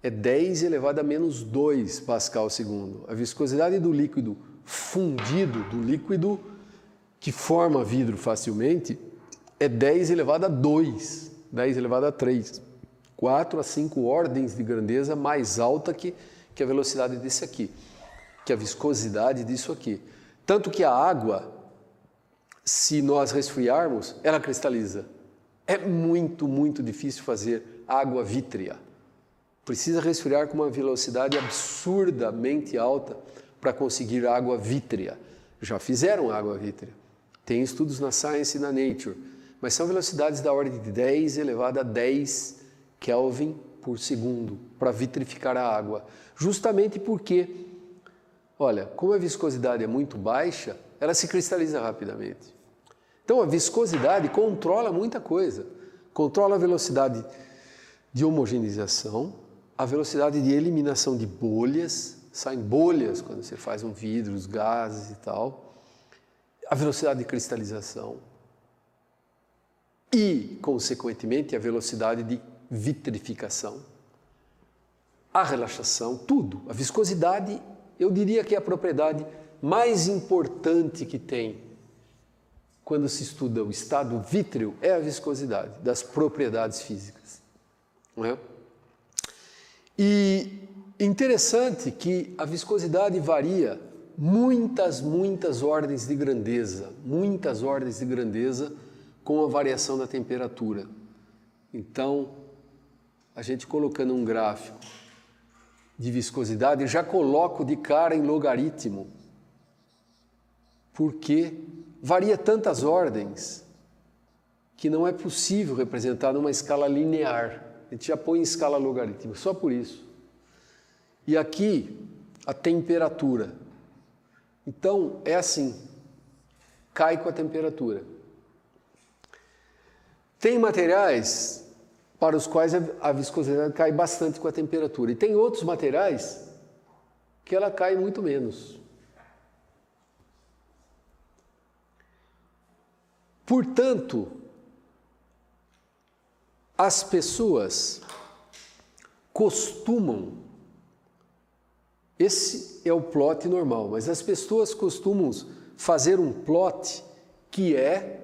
é 10 elevado a menos 2 pascal segundo. A viscosidade do líquido fundido, do líquido que forma vidro facilmente, é 10 elevado a 2, 10 elevado a 3. 4 a 5 ordens de grandeza mais alta que a velocidade desse aqui, que a viscosidade disso aqui. Tanto que a água, se nós resfriarmos, ela cristaliza. É muito, muito difícil fazer água vítrea. Precisa resfriar com uma velocidade absurdamente alta para conseguir água vítrea. Já fizeram água vítrea. Tem estudos na Science e na Nature, mas são velocidades da ordem de 10 elevado a 10 Kelvin por segundo para vitrificar a água. Justamente porque, olha, como a viscosidade é muito baixa, ela se cristaliza rapidamente. Então a viscosidade controla muita coisa. Controla a velocidade de homogeneização, a velocidade de eliminação de bolhas, saem bolhas quando você faz um vidro, os gases e tal, a velocidade de cristalização e, consequentemente, a velocidade de vitrificação, a relaxação, tudo. A viscosidade, eu diria que é a propriedade mais importante que tem quando se estuda o estado vítreo, é a viscosidade das propriedades físicas. Não é? E interessante que a viscosidade varia muitas ordens de grandeza, com a variação da temperatura. Então, a gente colocando um gráfico de viscosidade, já coloco de cara em logaritmo, porque varia tantas ordens que não é possível representar numa escala linear. A gente já põe em escala logarítmica, só por isso. E aqui, a temperatura. Então, é assim, cai com a temperatura. Tem materiais para os quais a viscosidade cai bastante com a temperatura. E tem outros materiais que ela cai muito menos. Portanto, as pessoas costumam, esse é o plot normal, mas as pessoas costumam fazer um plot que é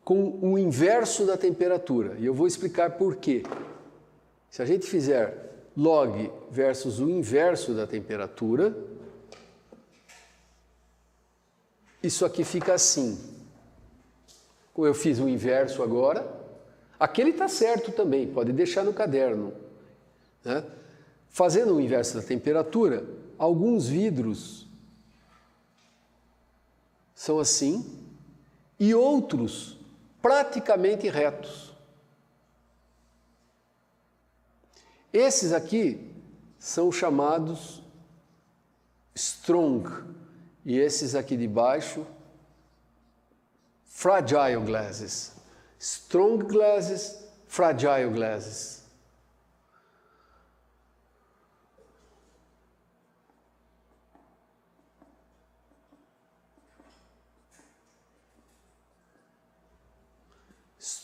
com o inverso da temperatura. E eu vou explicar por quê. Se a gente fizer log versus o inverso da temperatura, isso aqui fica assim. Como eu fiz o inverso agora, aquele está certo também, pode deixar no caderno. Né? Fazendo o inverso da temperatura, alguns vidros são assim e outros praticamente retos. Esses aqui são chamados strong e esses aqui de baixo fragile glasses. Strong glasses, fragile glasses.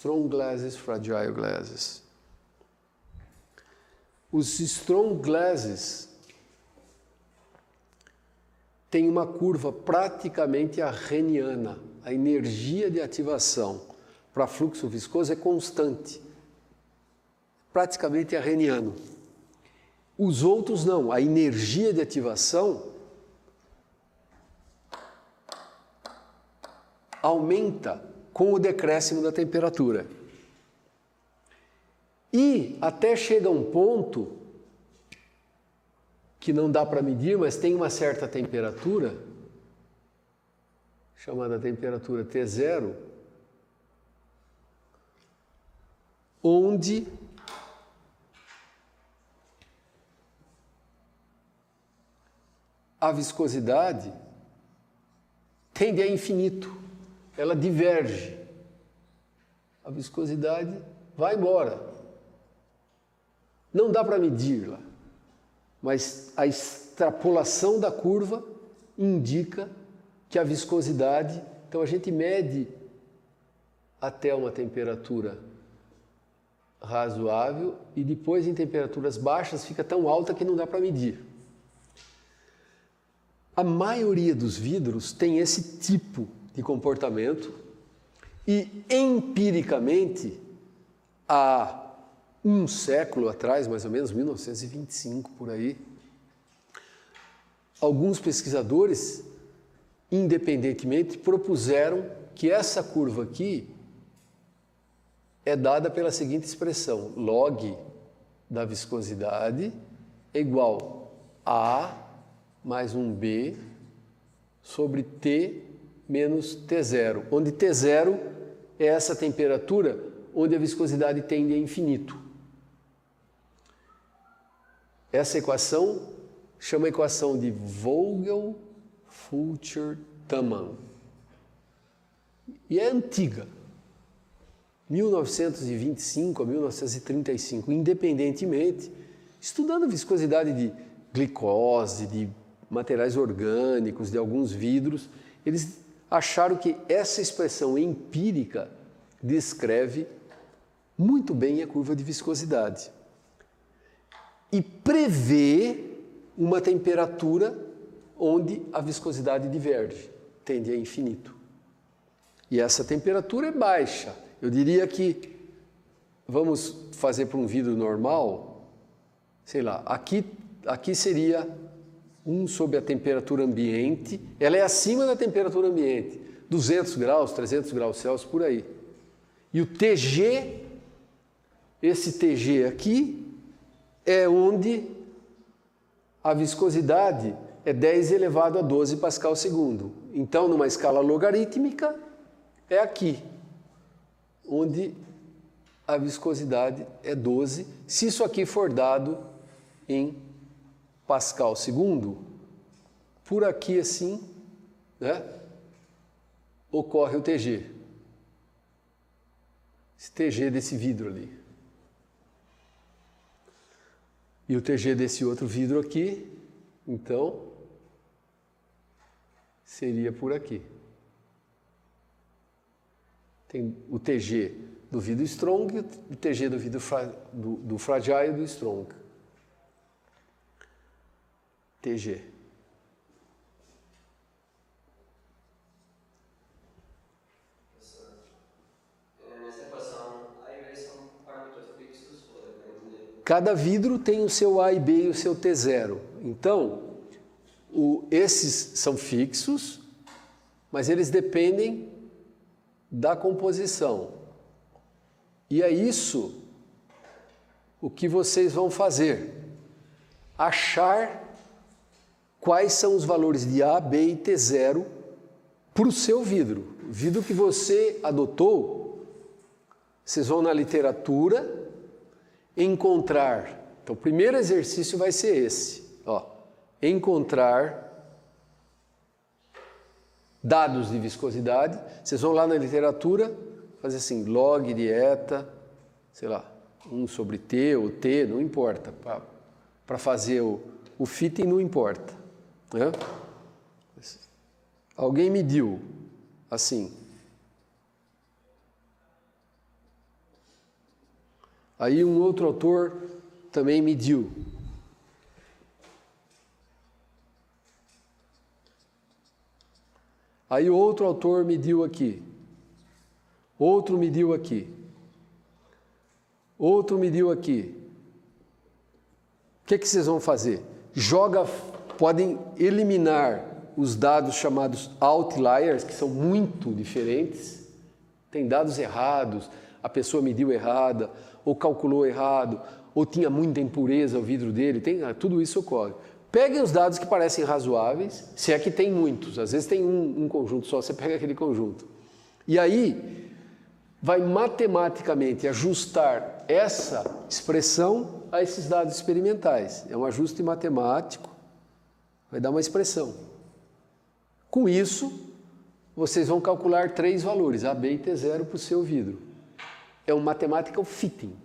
Strong glasses, fragile glasses. Os strong glasses têm uma curva praticamente arrheniana. A energia de ativação para fluxo viscoso é constante. Praticamente arrheniano. Os outros não. A energia de ativação aumenta com o decréscimo da temperatura. E até chega um ponto que não dá para medir, mas tem uma certa temperatura, chamada temperatura T0, onde a viscosidade tende a infinito. Ela diverge. A viscosidade vai embora. Não dá para medir lá, mas a extrapolação da curva indica que a viscosidade, então a gente mede até uma temperatura razoável e depois em temperaturas baixas fica tão alta que não dá para medir. A maioria dos vidros tem esse tipo de comportamento e empiricamente há um século atrás, mais ou menos 1925 por aí, alguns pesquisadores independentemente propuseram que essa curva aqui é dada pela seguinte expressão: log da viscosidade é igual a mais um B sobre T menos T0, onde T0 é essa temperatura onde a viscosidade tende a infinito. Essa equação chama a equação de Vogel-Fulcher-Taman. E é antiga. 1925 a 1935, independentemente, estudando a viscosidade de glicose, de materiais orgânicos, de alguns vidros, eles acharam que essa expressão empírica descreve muito bem a curva de viscosidade e prevê uma temperatura onde a viscosidade diverge, tende a infinito. E essa temperatura é baixa. Eu diria que vamos fazer para um vidro normal, sei lá, aqui seria 1 sobre a temperatura ambiente, ela é acima da temperatura ambiente, 200 graus, 300 graus Celsius, por aí. E o TG, esse TG aqui, é onde a viscosidade é 10 elevado a 12 pascal segundo. Então, numa escala logarítmica, é aqui, onde a viscosidade é 12, se isso aqui for dado em pascal segundo, por aqui assim, né, ocorre o TG. Esse TG desse vidro ali. E o TG desse outro vidro aqui, então, seria por aqui. Tem o TG do vidro strong e o TG do vidro do fragile e do strong. TG. Nessa equação, A e B são parâmetros fixos ou depende de... Cada vidro tem o seu A e B e o seu T0. Então, esses são fixos, mas eles dependem da composição. E é isso o que vocês vão fazer. Achar quais são os valores de A, B e T0 para o seu vidro. O vidro que você adotou, vocês vão na literatura encontrar. Então, o primeiro exercício vai ser esse. Ó, encontrar dados de viscosidade. Vocês vão lá na literatura, fazer assim, log de eta, sei lá, 1 sobre T ou T, não importa. Para fazer o fitting não importa. Né? Alguém mediu assim. Aí um outro autor também mediu. Aí outro autor mediu aqui. Outro mediu aqui. Outro mediu aqui. O que vocês vão fazer? Podem eliminar os dados chamados outliers, que são muito diferentes. Tem dados errados, a pessoa mediu errada, ou calculou errado, ou tinha muita impureza o vidro dele, tudo isso ocorre. Peguem os dados que parecem razoáveis, se é que tem muitos, às vezes tem um conjunto só, você pega aquele conjunto. E aí, vai matematicamente ajustar essa expressão a esses dados experimentais. É um ajuste matemático, vai dar uma expressão. Com isso, vocês vão calcular 3 valores, A, B e T0 para o seu vidro. É um mathematical fitting.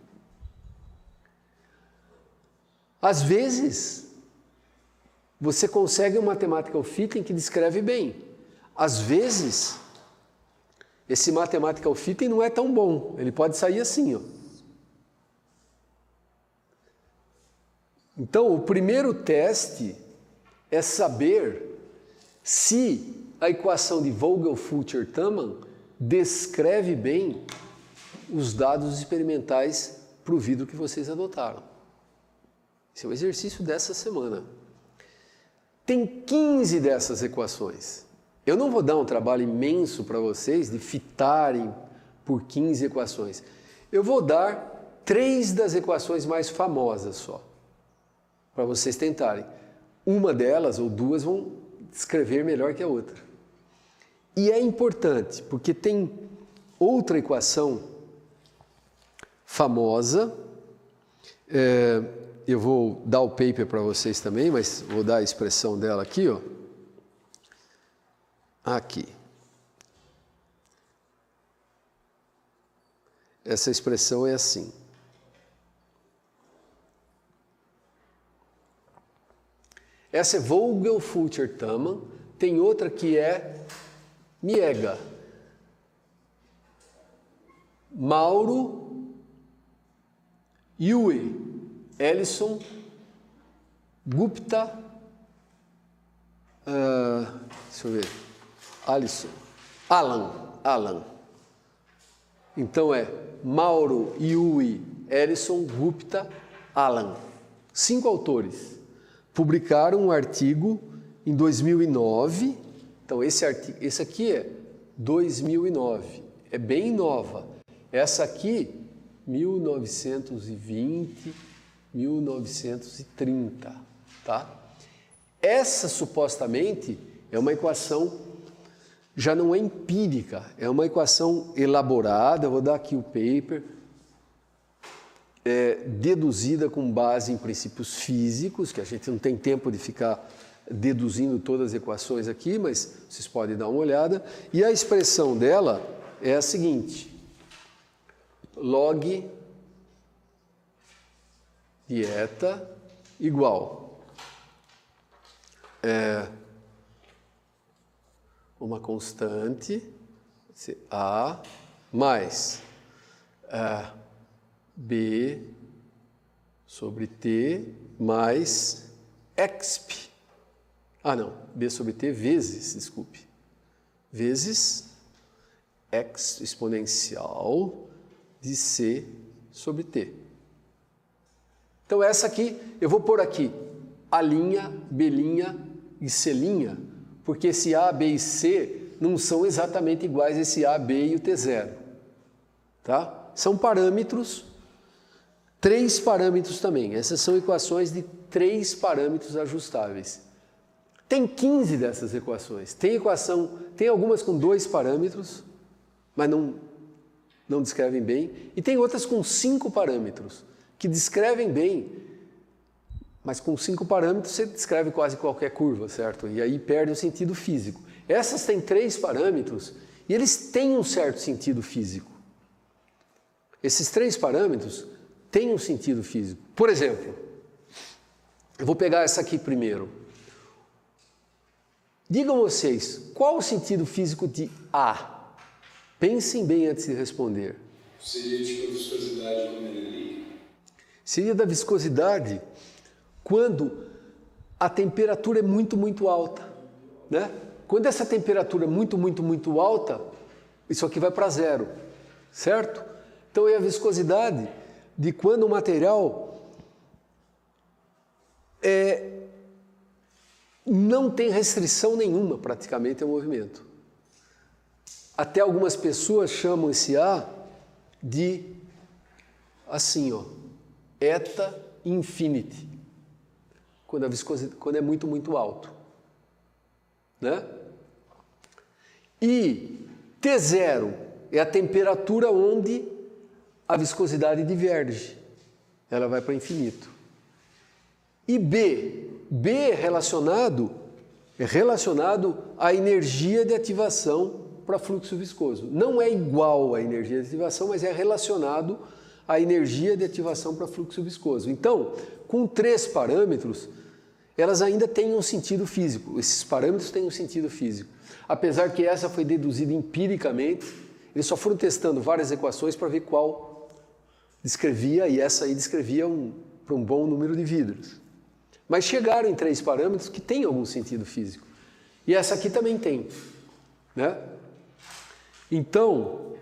Às vezes, você consegue um mathematical fitting que descreve bem. Às vezes, esse mathematical fitting não é tão bom. Ele pode sair assim, ó. Então, o primeiro teste é saber se a equação de Vogel-Fulcher-Taman descreve bem os dados experimentais para o vidro que vocês adotaram. Esse é o exercício dessa semana. Tem 15 dessas equações. Eu não vou dar um trabalho imenso para vocês de fitarem por 15 equações. Eu vou dar 3 das equações mais famosas só, para vocês tentarem. Uma delas ou 2 vão descrever melhor que a outra. E é importante, porque tem outra equação famosa, eu vou dar o paper para vocês também, mas vou dar a expressão dela aqui, ó. Aqui. essa expressão é assim. Essa é Vogelfülchertaman, tem outra que é Miega. Mauro, Yue, Ellison, Gupta, deixa eu ver, Alan. Então é Mauro, Yue, Ellison, Gupta, Alan. 5 autores. Publicaram um artigo em 2009. Então esse aqui é 2009. É bem nova. Essa aqui, 1920, 1930, tá? Essa, supostamente, é uma equação, já não é empírica, é uma equação elaborada, eu vou dar aqui o paper, deduzida com base em princípios físicos, que a gente não tem tempo de ficar deduzindo todas as equações aqui, mas vocês podem dar uma olhada. E a expressão dela é a seguinte: log de eta igual uma constante, A, mais B sobre T mais exp. B sobre T vezes, desculpe, vezes x exponencial de C sobre T. Então essa aqui, eu vou pôr aqui A', B' e C', porque esse A, B e C não são exatamente iguais a esse A, B e o T0. Tá? São parâmetros, 3 parâmetros também. Essas são equações de 3 parâmetros ajustáveis. Tem 15 dessas equações. Tem algumas com 2 parâmetros, mas não descrevem bem. E tem outras com 5 parâmetros, que descrevem bem, mas com 5 parâmetros você descreve quase qualquer curva, certo? E aí perde o sentido físico. Essas têm 3 parâmetros e eles têm um certo sentido físico. Esses 3 parâmetros têm um sentido físico. Por exemplo, eu vou pegar essa aqui primeiro. Digam vocês, qual o sentido físico de A? Pensem bem antes de responder. Seria tipo a viscosidade como ele liga. Seria da viscosidade quando a temperatura é muito, muito alta, né? Quando essa temperatura é muito, muito, muito alta, isso aqui vai para 0, certo? Então é a viscosidade de quando o material não tem restrição nenhuma praticamente ao movimento. Até algumas pessoas chamam esse A de assim, eta infinity, quando é muito, muito alto, né? E T0 é a temperatura onde a viscosidade diverge, ela vai para infinito. E B é relacionado à energia de ativação para fluxo viscoso. Não é igual à energia de ativação, mas é relacionado à energia de ativação para fluxo viscoso. Então, com 3 parâmetros, elas ainda têm um sentido físico. Esses parâmetros têm um sentido físico. Apesar que essa foi deduzida empiricamente, eles só foram testando várias equações para ver qual descrevia, e essa aí descrevia para um bom número de vidros. Mas chegaram em 3 parâmetros que têm algum sentido físico. E essa aqui também tem, né? Então,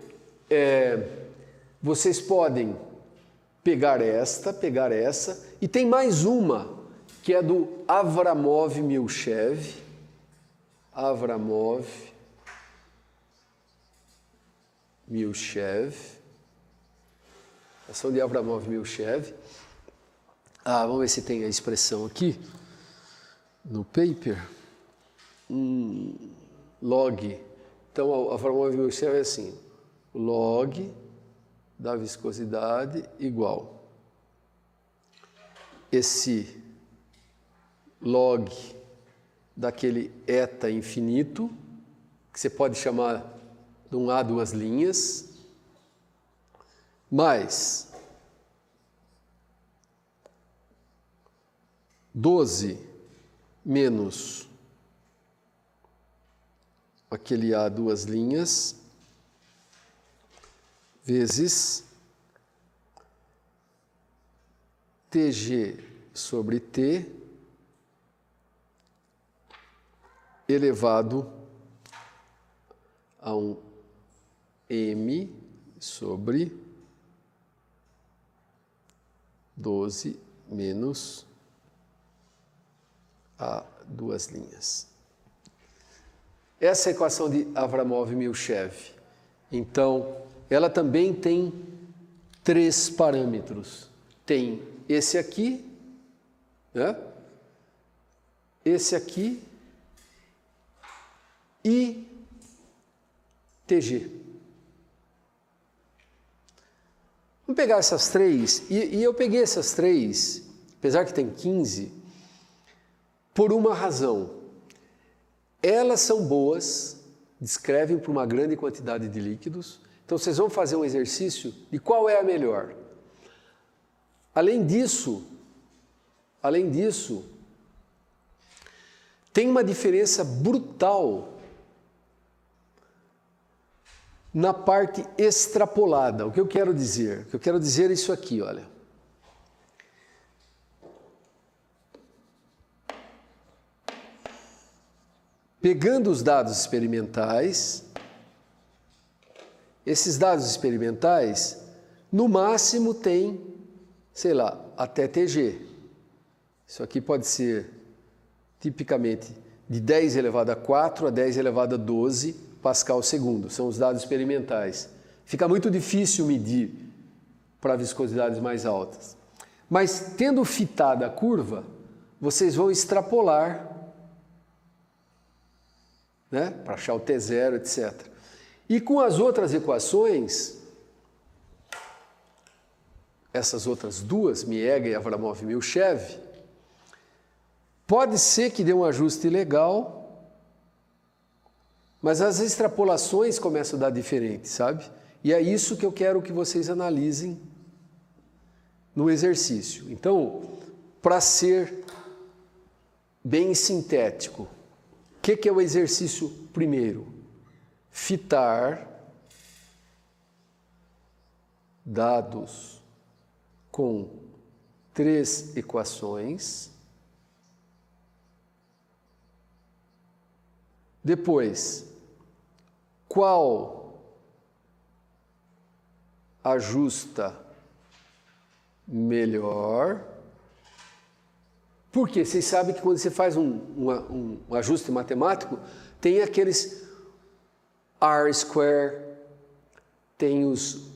vocês podem pegar essa, e tem mais uma, que é do Avramov-Milchev. Ação de Avramov-Milchev. Vamos ver se tem a expressão aqui no paper. Log. Então, Avramov-Milchev é assim: log da viscosidade igual esse log daquele eta infinito, que você pode chamar de um A duas linhas, mais 12 menos aquele A duas linhas, vezes TG sobre T elevado a um M sobre 12 menos A duas linhas. Essa é a equação de Avramov-Milchev. Então, ela também tem 3 parâmetros. Tem esse aqui, né? Esse aqui e TG. Vamos pegar essas 3, e eu peguei essas 3, apesar que tem 15, por uma razão. Elas são boas, descrevem para uma grande quantidade de líquidos, então vocês vão fazer um exercício de qual é a melhor. Além disso, tem uma diferença brutal na parte extrapolada. O que eu quero dizer? O que eu quero dizer é isso aqui, olha. Pegando os dados experimentais, esses dados experimentais, no máximo tem, sei lá, até TG. Isso aqui pode ser, tipicamente, de 10 elevado a 4 a 10 elevado a 12 Pascal segundo. São os dados experimentais. Fica muito difícil medir para viscosidades mais altas. Mas, tendo fitada a curva, vocês vão extrapolar, né, para achar o T0, etc. E com as outras equações, essas outras duas, Miega e Avramov-Milchev, pode ser que dê um ajuste legal, mas as extrapolações começam a dar diferente, sabe? E é isso que eu quero que vocês analisem no exercício. Então, para ser bem sintético, o que é o exercício primeiro? Fitar dados com 3 equações. Depois, qual ajusta melhor? Porque vocês sabem que quando você faz um ajuste matemático, tem aqueles R-square, tem os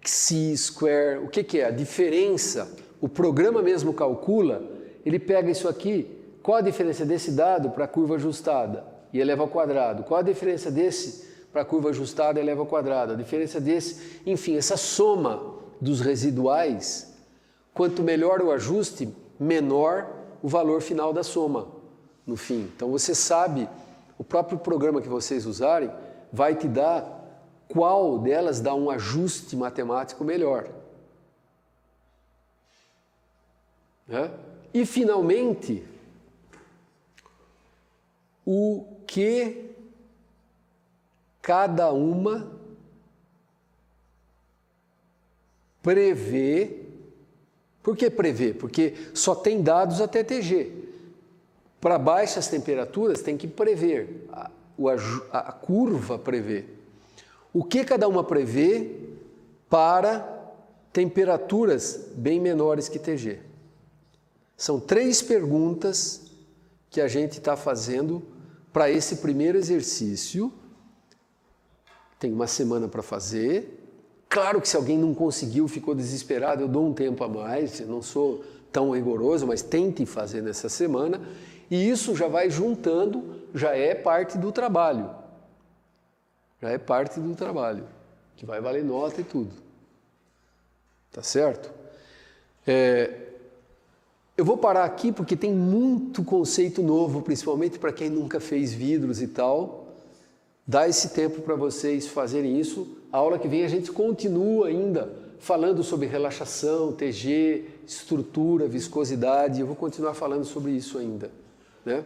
C-square. O que é? A diferença, o programa mesmo calcula, ele pega isso aqui, qual a diferença desse dado para a curva ajustada? E eleva ao quadrado. Qual a diferença desse para a curva ajustada e eleva ao quadrado? A diferença desse, enfim, essa soma dos residuais, quanto melhor o ajuste, menor o valor final da soma, no fim. Então você sabe, o próprio programa que vocês usarem vai te dar qual delas dá um ajuste matemático melhor. Né? E finalmente, o que cada uma prevê. Por que prevê? Porque só tem dados até TG. Para baixas temperaturas tem que prever, a curva prevê. O que cada uma prevê para temperaturas bem menores que TG? São 3 perguntas que a gente está fazendo para esse primeiro exercício. Tem uma semana para fazer. Claro que se alguém não conseguiu, ficou desesperado, eu dou um tempo a mais, eu não sou tão rigoroso, mas tente fazer nessa semana. E isso já vai juntando, já é parte do trabalho. Já é parte do trabalho, que vai valer nota e tudo. Tá certo? Eu vou parar aqui porque tem muito conceito novo, principalmente para quem nunca fez vidros e tal. Dá esse tempo para vocês fazerem isso. A aula que vem a gente continua ainda falando sobre relaxação, TG, estrutura, viscosidade. Eu vou continuar falando sobre isso ainda, né?